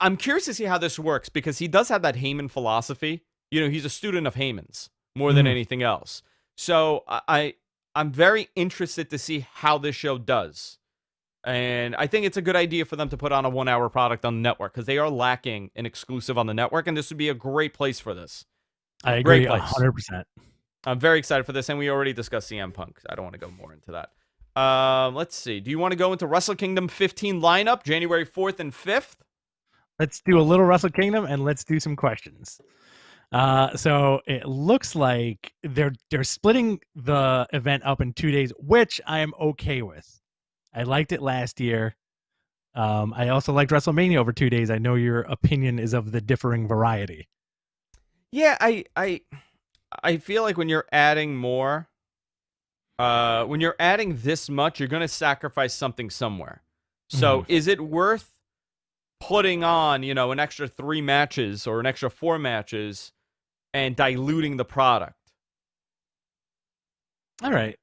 Speaker 1: I'm curious to see how this works because he does have that Heyman philosophy. You know, he's a student of Heyman's more than anything else. So I'm very interested to see how this show does. And I think it's a good idea for them to put on a 1-hour product on the network because they are lacking an exclusive on the network, and this would be a great place for this.
Speaker 2: I agree 100%.
Speaker 1: I'm very excited for this, and we already discussed CM Punk. I don't want to go more into that. Let's see. Do you want to go into Wrestle Kingdom 15 lineup, January 4th and 5th?
Speaker 2: Let's do a little Wrestle Kingdom, and let's do some questions. So it looks like they're splitting the event up in 2 days, which I am okay with. I liked it last year. I also liked WrestleMania over 2 days. I know your opinion is of the differing variety.
Speaker 1: Yeah, I feel like when you're adding more, when you're adding this much, you're going to sacrifice something somewhere. So is it worth putting on, you know, an extra 3 matches or an extra 4 matches and diluting the product?
Speaker 2: All right.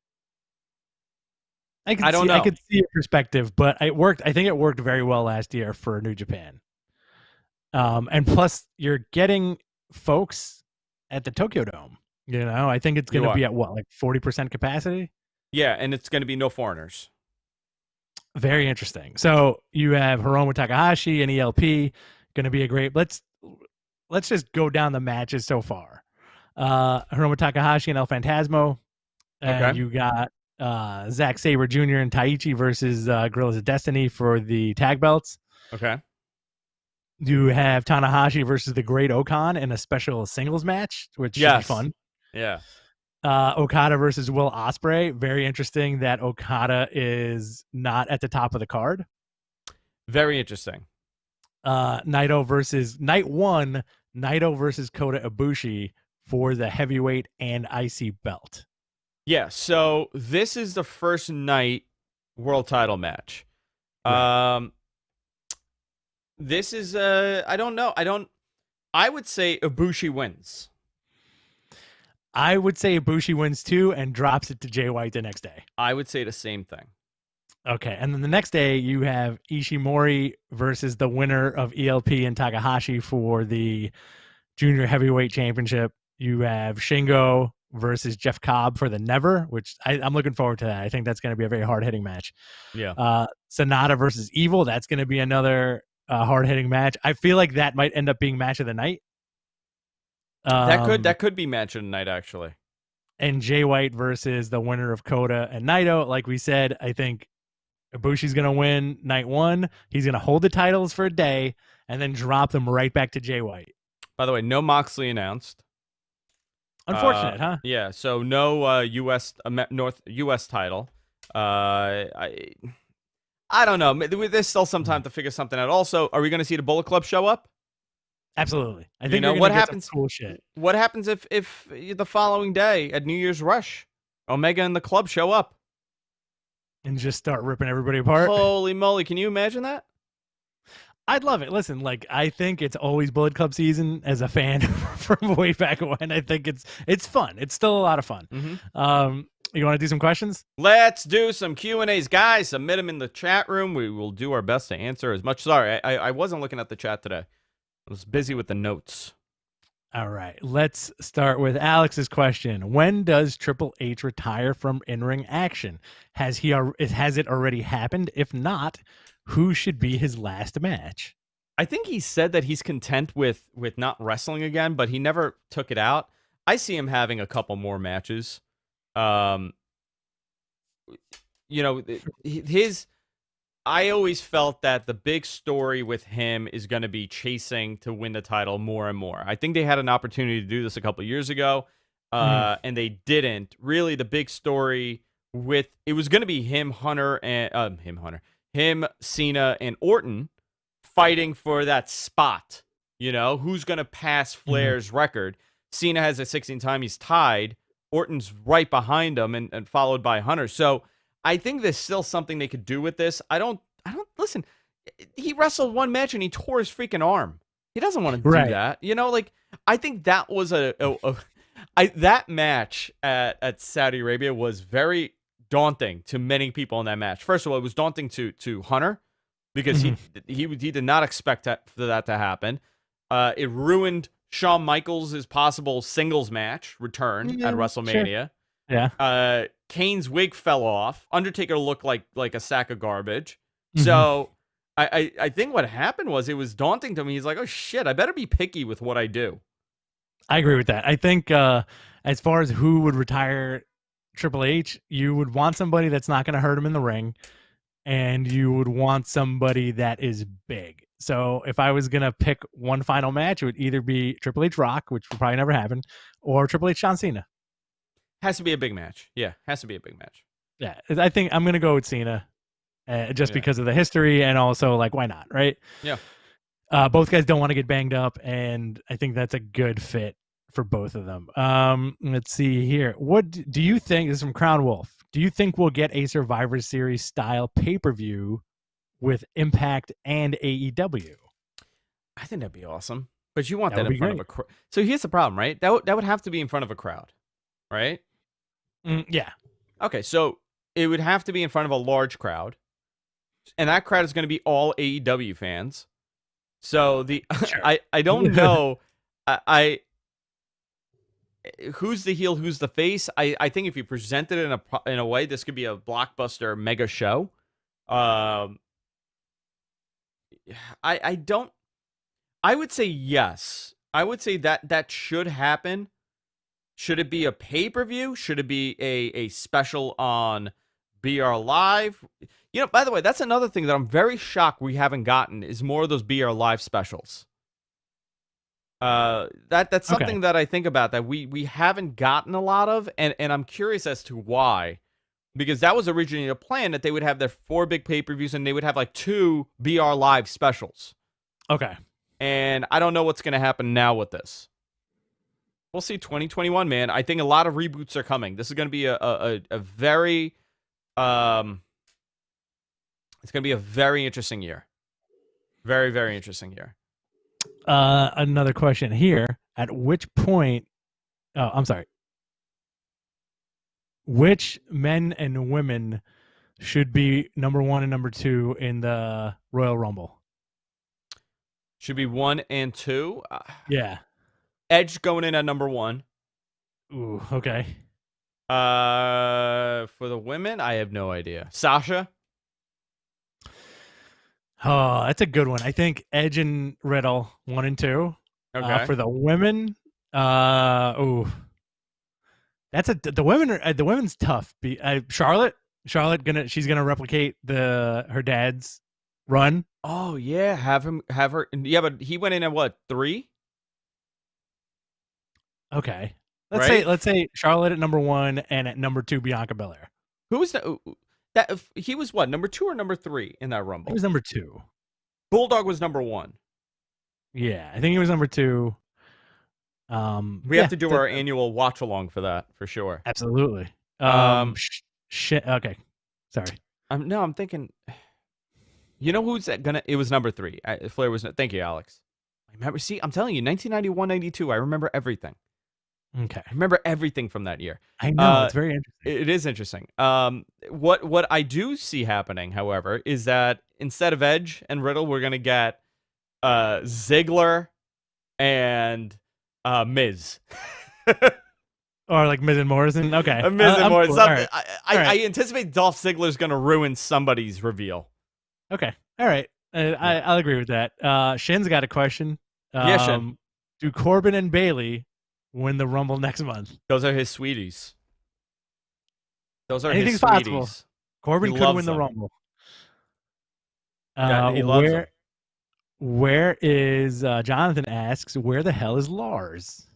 Speaker 2: I
Speaker 1: don't know.
Speaker 2: I could see your perspective, but it worked. I think it worked very well last year for New Japan. And plus, you're getting folks at the Tokyo Dome. You know, I think it's going to be at what, like 40% capacity?
Speaker 1: Yeah, and it's going to be no foreigners.
Speaker 2: Very interesting. So you have Hiromu Takahashi and ELP. Going to be a great. Let's just go down the matches so far. Hiromu Takahashi and El Phantasmo. And you got Zack Sabre Jr. and Taichi versus Guerrillas of Destiny for the tag belts.
Speaker 1: Okay.
Speaker 2: You have Tanahashi versus the Great Okan in a special singles match, which should be fun.
Speaker 1: Yeah.
Speaker 2: Okada versus Will Ospreay. Very interesting that Okada is not at the top of the card.
Speaker 1: Very interesting.
Speaker 2: Naito versus Night 1. Naito versus Kota Ibushi for the heavyweight and IC belt.
Speaker 1: Yeah, so this is the first night world title match. Right. This is I don't know. I would say Ibushi wins.
Speaker 2: I would say Ibushi wins too and drops it to Jay White the next day.
Speaker 1: I would say the same thing.
Speaker 2: Okay, and then the next day you have Ishimori versus the winner of ELP and Takahashi for the Junior Heavyweight Championship. You have Shingo versus Jeff Cobb for the Never, which I'm looking forward to that. I think that's going to be a very hard-hitting match.
Speaker 1: Yeah.
Speaker 2: Sonata versus Evil, that's going to be another hard-hitting match. I feel like that might end up being match of the night.
Speaker 1: That could be match of the night, actually.
Speaker 2: And Jay White versus the winner of Kota and Naito. Like we said, I think Ibushi's going to win night 1. He's going to hold the titles for a day and then drop them right back to Jay White.
Speaker 1: By the way, no Moxley announced.
Speaker 2: Unfortunate, huh?
Speaker 1: Yeah, so no U.S. title. I don't know. There's still some time to figure something out. Also, are we going to see the Bullet Club show up?
Speaker 2: Absolutely. I think
Speaker 1: what happens.
Speaker 2: Cool shit.
Speaker 1: What happens if the following day at New Year's Rush, Omega and the Club show up
Speaker 2: and just start ripping everybody apart?
Speaker 1: Holy moly! Can you imagine that?
Speaker 2: I'd love it. Listen, like I think it's always Bullet Club season as a fan from way back when. I think it's fun. It's still a lot of fun. You want to do some questions?
Speaker 1: Let's do some Q&As. Guys, submit them in the chat room. We will do our best to answer as much. Sorry, I wasn't looking at the chat today. I was busy with the notes.
Speaker 2: All right, let's start with Alex's question. When does Triple H retire from in-ring action? Has it already happened? If not, who should be his last match?
Speaker 1: I think he said that he's content with not wrestling again, but he never took it out. I see him having a couple more matches. Um, you know, his. I always felt that the big story with him is going to be chasing to win the title more and more. I think they had an opportunity to do this a couple years ago, and they didn't. Really, the big story with it was going to be him, Cena, and Orton fighting for that spot. You know, who's going to pass Flair's record? Cena has a 16 time. He's tied. Orton's right behind him and followed by Hunter. So I think there's still something they could do with this. I don't listen. He wrestled one match and he tore his freaking arm. He doesn't want to do that. You know, like I think that was that match at Saudi Arabia was very daunting to many people in that match. First of all, it was daunting to Hunter because he did not expect for that to happen. It ruined Shawn Michaels' possible singles match return at WrestleMania.
Speaker 2: Sure. Yeah.
Speaker 1: Kane's wig fell off. Undertaker looked like a sack of garbage. So I think what happened was it was daunting to me. He's like, oh shit, I better be picky with what I do.
Speaker 2: I agree with that. I think as far as who would retire Triple H, you would want somebody that's not going to hurt him in the ring, and you would want somebody that is big. So if I was going to pick one final match, it would either be Triple H Rock, which will probably never happen, or Triple H John Cena.
Speaker 1: Has to be a big match. Yeah, has to be a big match.
Speaker 2: Yeah, I think I'm going to go with Cena just because of the history and also, like, why not, right?
Speaker 1: Yeah.
Speaker 2: Both guys don't want to get banged up, and I think that's a good fit for both of them. Let's see here. What do you think? This is from Crown Wolf. Do you think we'll get a Survivor Series style pay-per-view with Impact and AEW?
Speaker 1: I think that'd be awesome. But you want that in front of a crowd. So here's the problem, right? That would have to be in front of a crowd, right?
Speaker 2: Yeah.
Speaker 1: Okay, so it would have to be in front of a large crowd, and that crowd is going to be all AEW fans. So sure. I don't know who's the heel, who's the face. I think if you present it in a way, this could be a blockbuster mega show. I would say yes. I would say that should happen. Should it be a pay-per-view? Should it be a special on BR Live? You know, by the way, that's another thing that I'm very shocked we haven't gotten is more of those BR Live specials. That's something that I think about that we haven't gotten a lot of, and I'm curious as to why. Because that was originally a plan that they would have their 4 big pay-per-views and they would have like 2 BR Live specials.
Speaker 2: Okay. And
Speaker 1: I don't know what's going to happen now with this. We'll see 2021, man. I think a lot of reboots are coming. This is going to be a very it's going to be a very interesting year. Very, very interesting year.
Speaker 2: Another question here. At which point I'm sorry. Which men and women should be number 1 and number 2 in the Royal Rumble?
Speaker 1: Should be 1 and 2?
Speaker 2: Yeah.
Speaker 1: Edge going in at number 1.
Speaker 2: Ooh, okay.
Speaker 1: For the women, I have no idea. Sasha?
Speaker 2: Oh, that's a good one. I think Edge and Riddle 1 and 2.
Speaker 1: Okay.
Speaker 2: For the women, the women's tough. Charlotte she's gonna replicate her dad's run.
Speaker 1: Oh yeah, have her. Yeah, but he went in at what, 3?
Speaker 2: Okay, let's say Charlotte at number 1 and at number 2 Bianca Belair.
Speaker 1: Who was that? He was what, number 2 or number 3 in that Rumble?
Speaker 2: He was number 2.
Speaker 1: Bulldog was number 1.
Speaker 2: Yeah, I think he was number 2.
Speaker 1: We have to do our annual watch along for that for sure.
Speaker 2: Absolutely. Shit. Okay, sorry.
Speaker 1: I'm thinking. You know who's gonna? It was number 3. Flair was. Thank you, Alex. I remember. See, I'm telling you, 1991, 92. I remember everything.
Speaker 2: Okay.
Speaker 1: I remember everything from that year.
Speaker 2: I know, it's very interesting.
Speaker 1: It is interesting. What I do see happening, however, is that instead of Edge and Riddle, we're gonna get Ziggler and Miz.
Speaker 2: Or like Miz and Morrison. Okay,
Speaker 1: Miz and Morrison.
Speaker 2: Cool. All right.
Speaker 1: I anticipate Dolph Ziggler's going to ruin somebody's reveal.
Speaker 2: Okay, all right. I'll agree with that. Shin's got a question.
Speaker 1: Yeah, Shin.
Speaker 2: Do Corbin and Bailey win the Rumble next month?
Speaker 1: Those are his sweeties. Those are
Speaker 2: Anything's
Speaker 1: his sweeties.
Speaker 2: possible. Corbin could win the Rumble.
Speaker 1: Yeah, he loves them.
Speaker 2: Where is Jonathan asks, where the hell is Lars?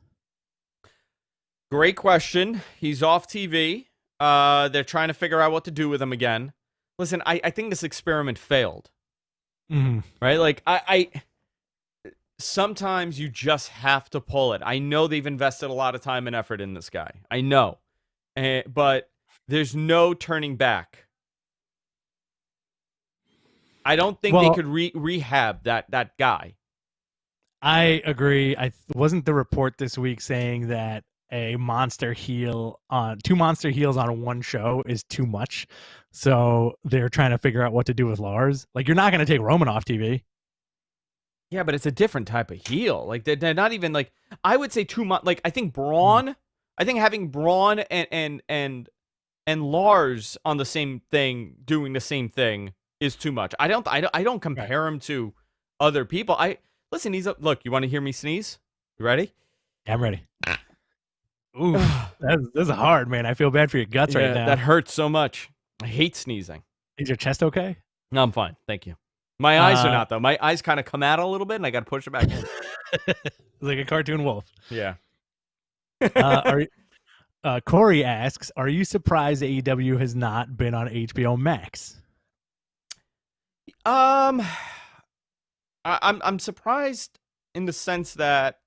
Speaker 1: Great question. He's off TV. They're trying to figure out what to do with him again. Listen, I think this experiment failed.
Speaker 2: Mm-hmm.
Speaker 1: Right? Like, I sometimes you just have to pull it. I know they've invested a lot of time and effort in this guy. I know. But there's no turning back. I don't think they could rehab that guy.
Speaker 2: I agree. Wasn't the report this week saying that two monster heels on one show is too much? So they're trying to figure out what to do with Lars. Like, you're not going to take Roman off TV.
Speaker 1: Yeah, but it's a different type of heel. Like, they're not even like, I would say 2 months. Like, I think Braun, I think having Braun and Lars on the same thing, doing the same thing, is too much. I don't compare him to other people. Listen, look, you want to hear me sneeze? You ready?
Speaker 2: Yeah, I'm ready. Ooh, that's hard, man. I feel bad for your guts right now.
Speaker 1: That hurts so much. I hate sneezing.
Speaker 2: Is your chest okay?
Speaker 1: No, I'm fine. Thank you. My eyes are not, though. My eyes kind of come out a little bit, and I got to push it back in.
Speaker 2: Like a cartoon wolf.
Speaker 1: Yeah.
Speaker 2: Corey asks, are you surprised AEW has not been on HBO Max?
Speaker 1: I'm surprised in the sense that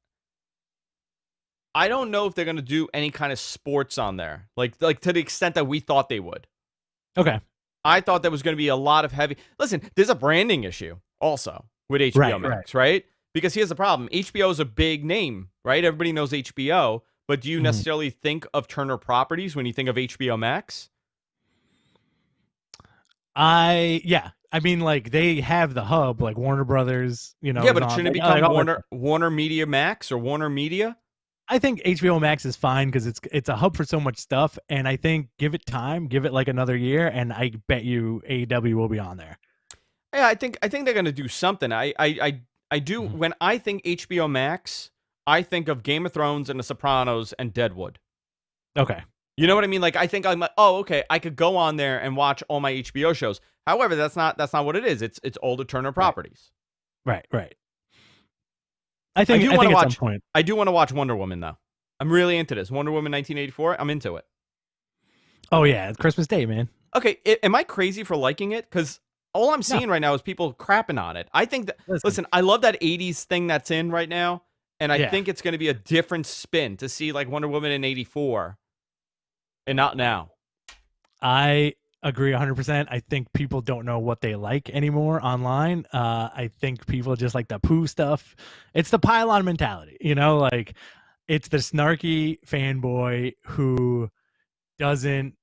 Speaker 1: I don't know if they're going to do any kind of sports on there, like to the extent that we thought they would.
Speaker 2: Okay.
Speaker 1: I thought there was going to be a lot of heavy. Listen, there's a branding issue also with HBO Max, right? Because here's the problem: HBO is a big name, right? Everybody knows HBO, but do you necessarily think of Turner Properties when you think of HBO Max?
Speaker 2: I mean, like, they have the hub, like Warner Brothers, you know.
Speaker 1: Yeah, but shouldn't it become Warner Media Max or Warner Media?
Speaker 2: I think HBO Max is fine because it's a hub for so much stuff, and I think give it time, give it like another year, and I bet you AEW will be on there.
Speaker 1: Yeah, I think they're gonna do something. I do. When I think HBO Max, I think of Game of Thrones and The Sopranos and Deadwood.
Speaker 2: Okay.
Speaker 1: You know what I mean? Like, I think I'm like, oh, okay, I could go on there and watch all my HBO shows. However, that's not what it is. It's all the Turner Properties.
Speaker 2: Right. I do want to watch. At some point.
Speaker 1: I do want to watch Wonder Woman though. I'm really into this. Wonder Woman 1984. I'm into it.
Speaker 2: Oh yeah, it's Christmas Day, man.
Speaker 1: Okay, am I crazy for liking it? Because all I'm seeing right now is people crapping on it. I think that listen, I love that 80s thing that's in right now, and I think it's going to be a different spin to see like Wonder Woman in 84, and not now.
Speaker 2: I agree 100%. I think people don't know what they like anymore online. I think people just like the poo stuff. It's the pile-on mentality, you know, like it's the snarky fanboy who doesn't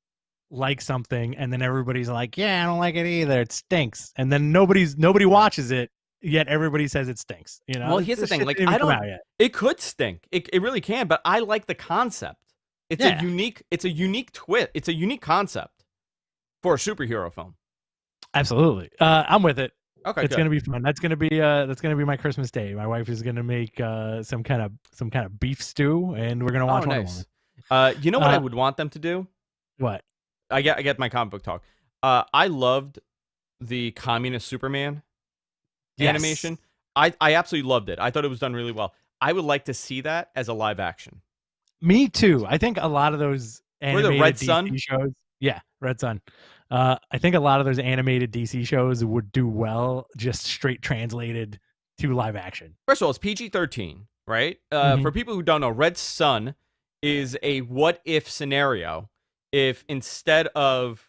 Speaker 2: like something, and then everybody's like, yeah, I don't like it either. It stinks. And then nobody watches it, yet everybody says it stinks. You know?
Speaker 1: Well, here's the thing. Like, I don't. It could stink. It really can. But I like the concept. It's a unique twist. It's a unique concept for a superhero film.
Speaker 2: Absolutely. I'm with it.
Speaker 1: Okay,
Speaker 2: it's gonna be fun. That's gonna be my Christmas Day. My wife is gonna make some kind of beef stew, and we're gonna watch Wonder
Speaker 1: Woman. You know what I would want them to do?
Speaker 2: What?
Speaker 1: I get my comic book talk. I loved the Communist Superman animation. I absolutely loved it. I thought it was done really well. I would like to see that as a live action.
Speaker 2: Me too. I think a lot of those animated
Speaker 1: the Red
Speaker 2: DC
Speaker 1: Sun
Speaker 2: shows. Yeah, Red Sun. I think a lot of those animated DC shows would do well just straight translated to live action.
Speaker 1: First of all, it's PG-13, right? For people who don't know, Red Sun is a what-if scenario. If instead of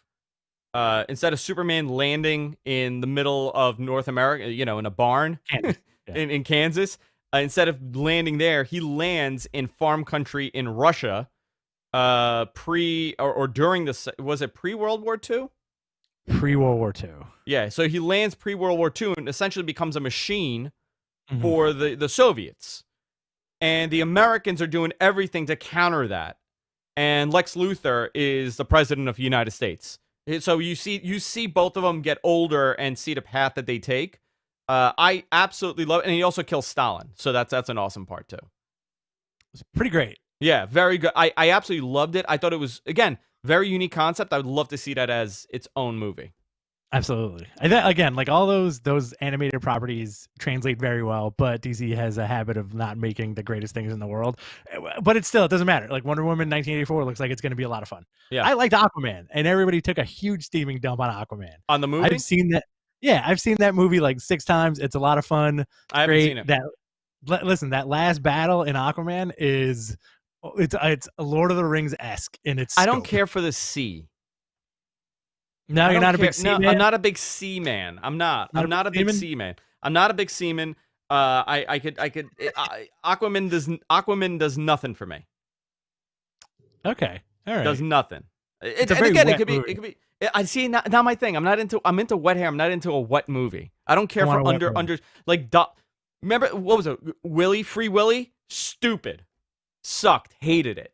Speaker 1: Superman landing in the middle of North America, you know, in a barn in Kansas, instead of landing there, he lands in farm country in Russia. During was it pre-World War II?
Speaker 2: Pre-World War II.
Speaker 1: Yeah, so he lands pre-World War II and essentially becomes a machine for the Soviets. and the Americans are doing everything to counter that. And Lex Luthor is the president of the United States. So you see both of them get older and see the path that they take. I absolutely love it. And he also kills Stalin. So that's an awesome part too.
Speaker 2: It's pretty great.
Speaker 1: Yeah, very good. I absolutely loved it. I thought it was, again, very unique concept. I would love to see that as its own movie.
Speaker 2: Absolutely. Again, like all those animated properties translate very well, but DC has a habit of not making the greatest things in the world. But it doesn't matter. Like Wonder Woman 1984 looks like it's going to be a lot of fun.
Speaker 1: Yeah.
Speaker 2: I liked Aquaman, and everybody took a huge steaming dump on Aquaman.
Speaker 1: On the movie?
Speaker 2: I've seen that. Yeah, I've seen that movie like 6 times. It's a lot of fun.
Speaker 1: I haven't seen it.
Speaker 2: Listen, that last battle in Aquaman is it's Lord of the Rings-esque in its
Speaker 1: I don't
Speaker 2: scope.
Speaker 1: care for the sea.
Speaker 2: No, you're not a big sea man?
Speaker 1: I'm not a big sea man. I'm not a big sea man. I'm not a big seaman. Aquaman does nothing for me.
Speaker 2: Okay. All right.
Speaker 1: Does nothing.
Speaker 2: It's a very wet
Speaker 1: it could
Speaker 2: movie.
Speaker 1: be. I see not my thing. I'm into wet hair. I'm not into a wet movie. I don't care for under like. Remember what was it? Free Willy? Stupid. Sucked. Hated it.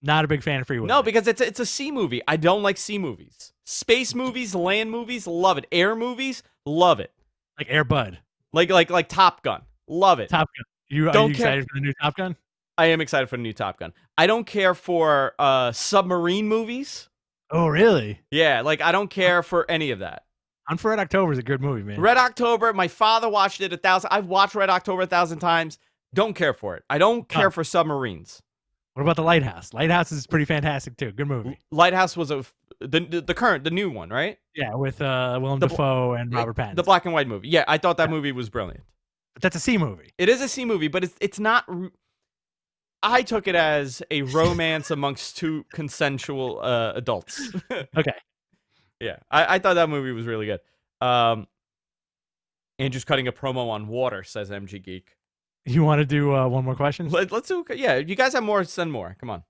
Speaker 2: Not a big fan of Free Willy.
Speaker 1: No, because it's a sea movie. I don't like sea movies. Space movies, land movies, love it. Air movies, love it.
Speaker 2: Like Air Bud.
Speaker 1: Like Top Gun, love it.
Speaker 2: Top Gun. Are you excited for the new Top Gun?
Speaker 1: I am excited for the new Top Gun. I don't care for submarine movies.
Speaker 2: Oh, really?
Speaker 1: Yeah, like I don't care for any of that.
Speaker 2: Hunt for Red October is a good movie, man.
Speaker 1: Red October, my father watched it 1,000. I've watched Red October 1,000 times. Don't care for it. I don't care for submarines.
Speaker 2: What about The Lighthouse? Lighthouse is pretty fantastic too. Good movie.
Speaker 1: Lighthouse was the new one, right?
Speaker 2: Yeah, with Willem Dafoe and Robert Pattinson.
Speaker 1: The black and white movie. Yeah, I thought that movie was brilliant.
Speaker 2: But that's a sea movie.
Speaker 1: It is a sea movie, but it's not. I took it as a romance amongst 2 consensual adults.
Speaker 2: Okay.
Speaker 1: Yeah, I thought that movie was really good. Andrew's cutting a promo on water, says MG Geek.
Speaker 2: You want to do one more question?
Speaker 1: Let's do. Yeah, you guys have more. Send more. Come on.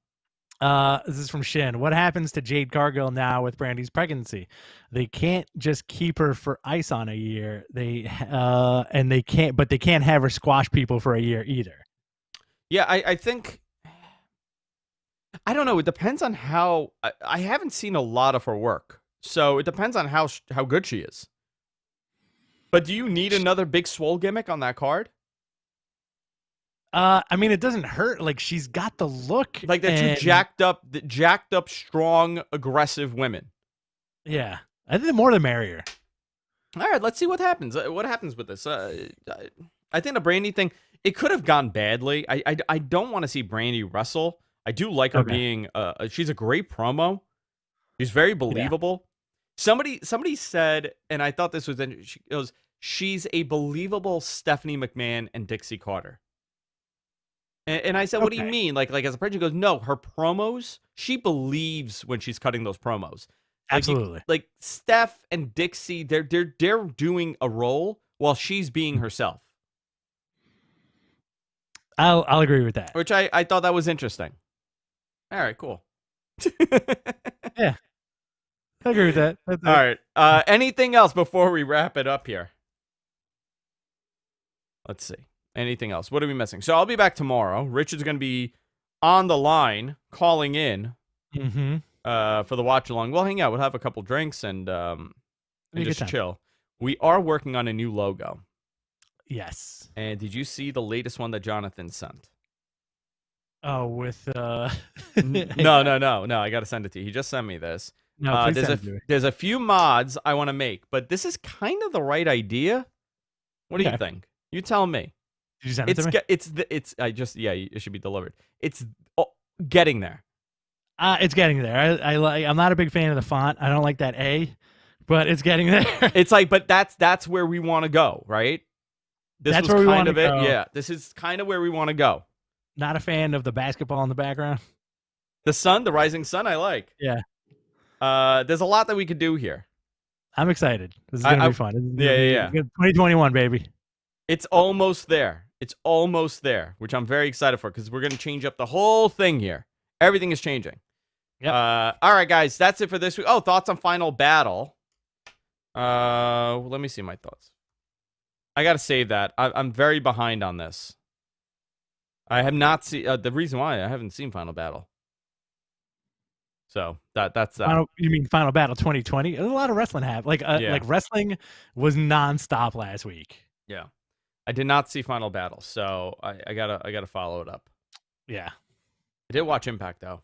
Speaker 2: This is from Shin. What happens to Jade Cargill now with Brandy's pregnancy? They can't just keep her for ice on a year. They can't have her squash people for a year either.
Speaker 1: Yeah, I think. I don't know. It depends on how. I haven't seen a lot of her work, so it depends on how good she is. But do you need another big swole gimmick on that card?
Speaker 2: I mean, it doesn't hurt. Like she's got the look.
Speaker 1: Like they're 2 jacked up, strong, aggressive women.
Speaker 2: Yeah, I think the more the merrier.
Speaker 1: All right, let's see what happens. What happens with this? I think the Brandy thing, it could have gone badly. I don't want to see Brandy wrestle. I do like her being. She's a great promo. She's very believable. Yeah. Somebody said, and I thought this was interesting. It was, she's a believable Stephanie McMahon and Dixie Carter. And I said, what do you mean? Like as a person, she goes, no, her promos, she believes when she's cutting those promos.
Speaker 2: Absolutely.
Speaker 1: Like Steph and Dixie, they're doing a role while she's being herself.
Speaker 2: I'll agree with that.
Speaker 1: Which I thought that was interesting. All right, cool.
Speaker 2: Yeah. I agree with that.
Speaker 1: All right. Anything else before we wrap it up here? Let's see. Anything else? What are we missing? So I'll be back tomorrow. Richard's going to be on the line, calling in for the watch along. We'll hang out. We'll have a couple drinks and just chill. We are working on a new logo.
Speaker 2: Yes.
Speaker 1: And did you see the latest one that Jonathan sent?
Speaker 2: Oh, with
Speaker 1: No. I got to send it to you. He just sent me this.
Speaker 2: No,
Speaker 1: there's a few mods I want to make, but this is kind of the right idea. What do you think? You tell me.
Speaker 2: Did you send it to me?
Speaker 1: It should be delivered. It's getting there.
Speaker 2: It's getting there. I'm not a big fan of the font. I don't like that A, but it's getting there.
Speaker 1: It's like, but that's where we want to go, right?
Speaker 2: That's where we want to
Speaker 1: go. Yeah, this is kind of where we want to go.
Speaker 2: Not a fan of the basketball in the background.
Speaker 1: The rising sun, I like.
Speaker 2: Yeah.
Speaker 1: There's a lot that we could do here.
Speaker 2: I'm excited. This is gonna be fun.
Speaker 1: Yeah.
Speaker 2: 2021, baby.
Speaker 1: It's almost there. Which I'm very excited for because we're gonna change up the whole thing here. Everything is changing.
Speaker 2: Yep.
Speaker 1: All right, guys, that's it for this week. Oh, thoughts on Final Battle. Let me see my thoughts. I gotta save that. I'm very behind on this. I have not seen the reason why I haven't seen Final Battle. So that's that.
Speaker 2: You mean Final Battle 2020? There's a lot of wrestling happened. Like wrestling was nonstop last week.
Speaker 1: Yeah, I did not see Final Battle, so I gotta follow it up.
Speaker 2: Yeah,
Speaker 1: I did watch Impact though,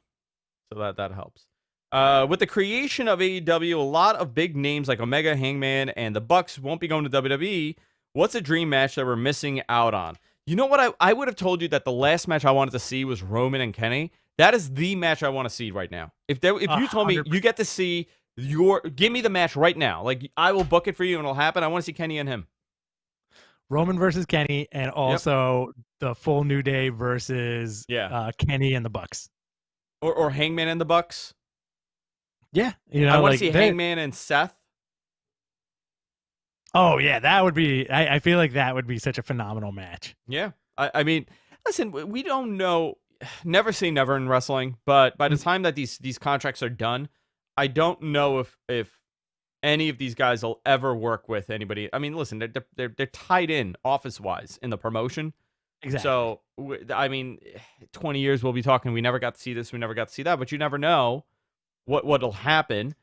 Speaker 1: so that helps. With the creation of AEW, a lot of big names like Omega, Hangman, and the Bucks won't be going to WWE. What's a dream match that we're missing out on? You know what? I would have told you that the last match I wanted to see was Roman and Kenny. That is the match I want to see right now. If you told me you get to see give me the match right now, like I will book it for you and it'll happen. I want to see Kenny and him.
Speaker 2: Roman versus Kenny, and also the full New Day versus Kenny and the Bucks,
Speaker 1: or Hangman and the Bucks.
Speaker 2: Yeah,
Speaker 1: I want to see Hangman and Seth.
Speaker 2: Oh yeah, that would be. I feel like that would be such a phenomenal match.
Speaker 1: Yeah, I mean, listen, we don't know. Never say never in wrestling, but by the time that these contracts are done, I don't know if any of these guys will ever work with anybody. I mean, listen, they're tied in office wise in the promotion.
Speaker 2: Exactly.
Speaker 1: So I mean, 20 years we'll be talking. We never got to see this. We never got to see that. But you never know what'll happen.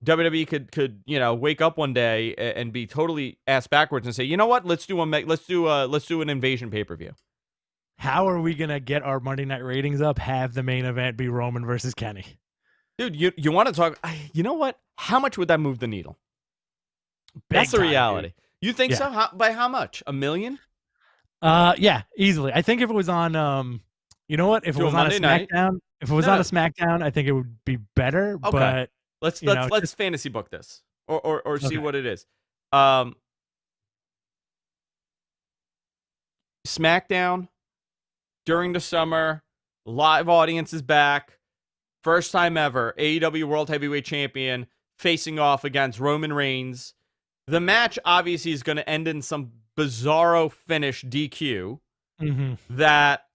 Speaker 1: WWE could wake up one day and be totally ass backwards and say, you know what, let's do an Invasion pay-per-view.
Speaker 2: How are we gonna get our Monday night ratings up? Have the main event be Roman versus Kenny,
Speaker 1: dude. You want to talk? You know what? How much would that move the needle? That's the reality. Dude. You think so? By how much? $1 million?
Speaker 2: Yeah, easily. I think if it was on you know what? If it was on a SmackDown, on a SmackDown, I think it would be better.
Speaker 1: Okay.
Speaker 2: But
Speaker 1: let's fantasy book this or see what it is. SmackDown during the summer, live audience is back. First time ever, AEW World Heavyweight Champion facing off against Roman Reigns. The match obviously is going to end in some bizarro finish DQ that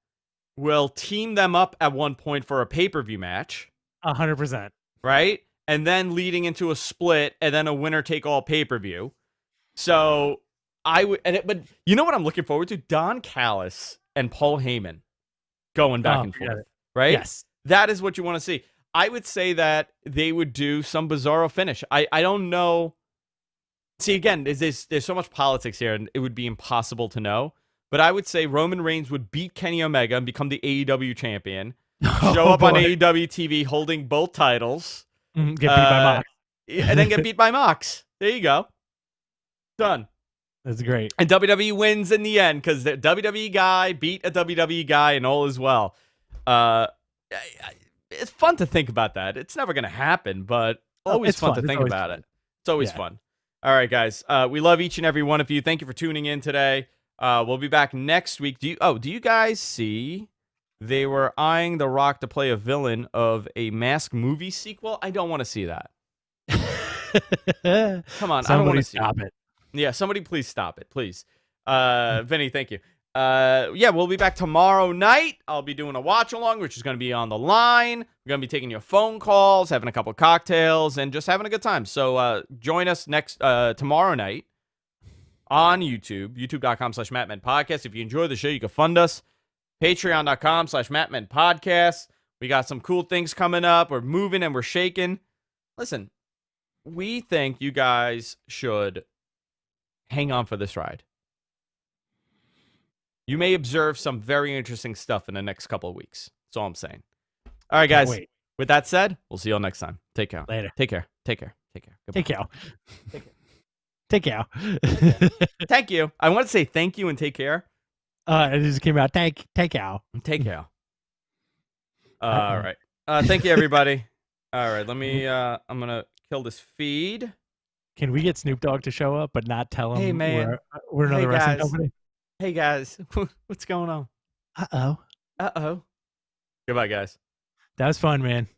Speaker 1: will team them up at one point for a pay-per-view match.
Speaker 2: 100%.
Speaker 1: Right? And then leading into a split and then a winner-take-all pay-per-view. So but you know what I'm looking forward to? Don Callis and Paul Heyman going back and forth. Right?
Speaker 2: Yes.
Speaker 1: That is what you want to see. I would say that they would do some bizarro finish. I don't know. See, again, there's so much politics here, and it would be impossible to know. But I would say Roman Reigns would beat Kenny Omega and become the AEW champion. Show up on AEW TV holding both titles.
Speaker 2: Get beat by Mox.
Speaker 1: And then get beat by Mox. There you go. Done.
Speaker 2: That's great.
Speaker 1: And WWE wins in the end because the WWE guy beat a WWE guy and all is well. It's fun to think about that. It's never going to happen, but always fun to think about it. It's always fun. All right, guys. We love each and every one of you. Thank you for tuning in today. We'll be back next week. Do you guys see they were eyeing The Rock to play a villain of a Mask movie sequel? I don't want to see that. Come on, I don't want to
Speaker 2: stop it.
Speaker 1: Yeah, somebody please stop it, please. Vinny, thank you. Yeah, we'll be back tomorrow night. I'll be doing a watch along, which is going to be on the line. We're going to be taking your phone calls, having a couple of cocktails, and just having a good time. So join us tomorrow night on YouTube, youtube.com/MattMenPodcast. If you enjoy the show, you can fund us. Patreon.com/MattMenPodcast. We got some cool things coming up. We're moving and we're shaking. Listen, we think you guys should hang on for this ride. You may observe some very interesting stuff in the next couple of weeks. That's all I'm saying. All right, guys. With that said, we'll see you all next time. Take care.
Speaker 2: Later.
Speaker 1: Take care. Take care. Take care. Goodbye.
Speaker 2: Take care. Take care.
Speaker 1: Thank you. I want to say thank you and take care.
Speaker 2: It just came out. Take care.
Speaker 1: Take care. All right. Thank you, everybody. All right. Let me. I'm gonna kill this feed.
Speaker 2: Can we get Snoop Dogg to show up, but not tell him
Speaker 1: hey, man.
Speaker 2: we're another wrestling company?
Speaker 1: Hey, guys. What's going on?
Speaker 2: Uh-oh.
Speaker 1: Goodbye, guys.
Speaker 2: That was fun, man.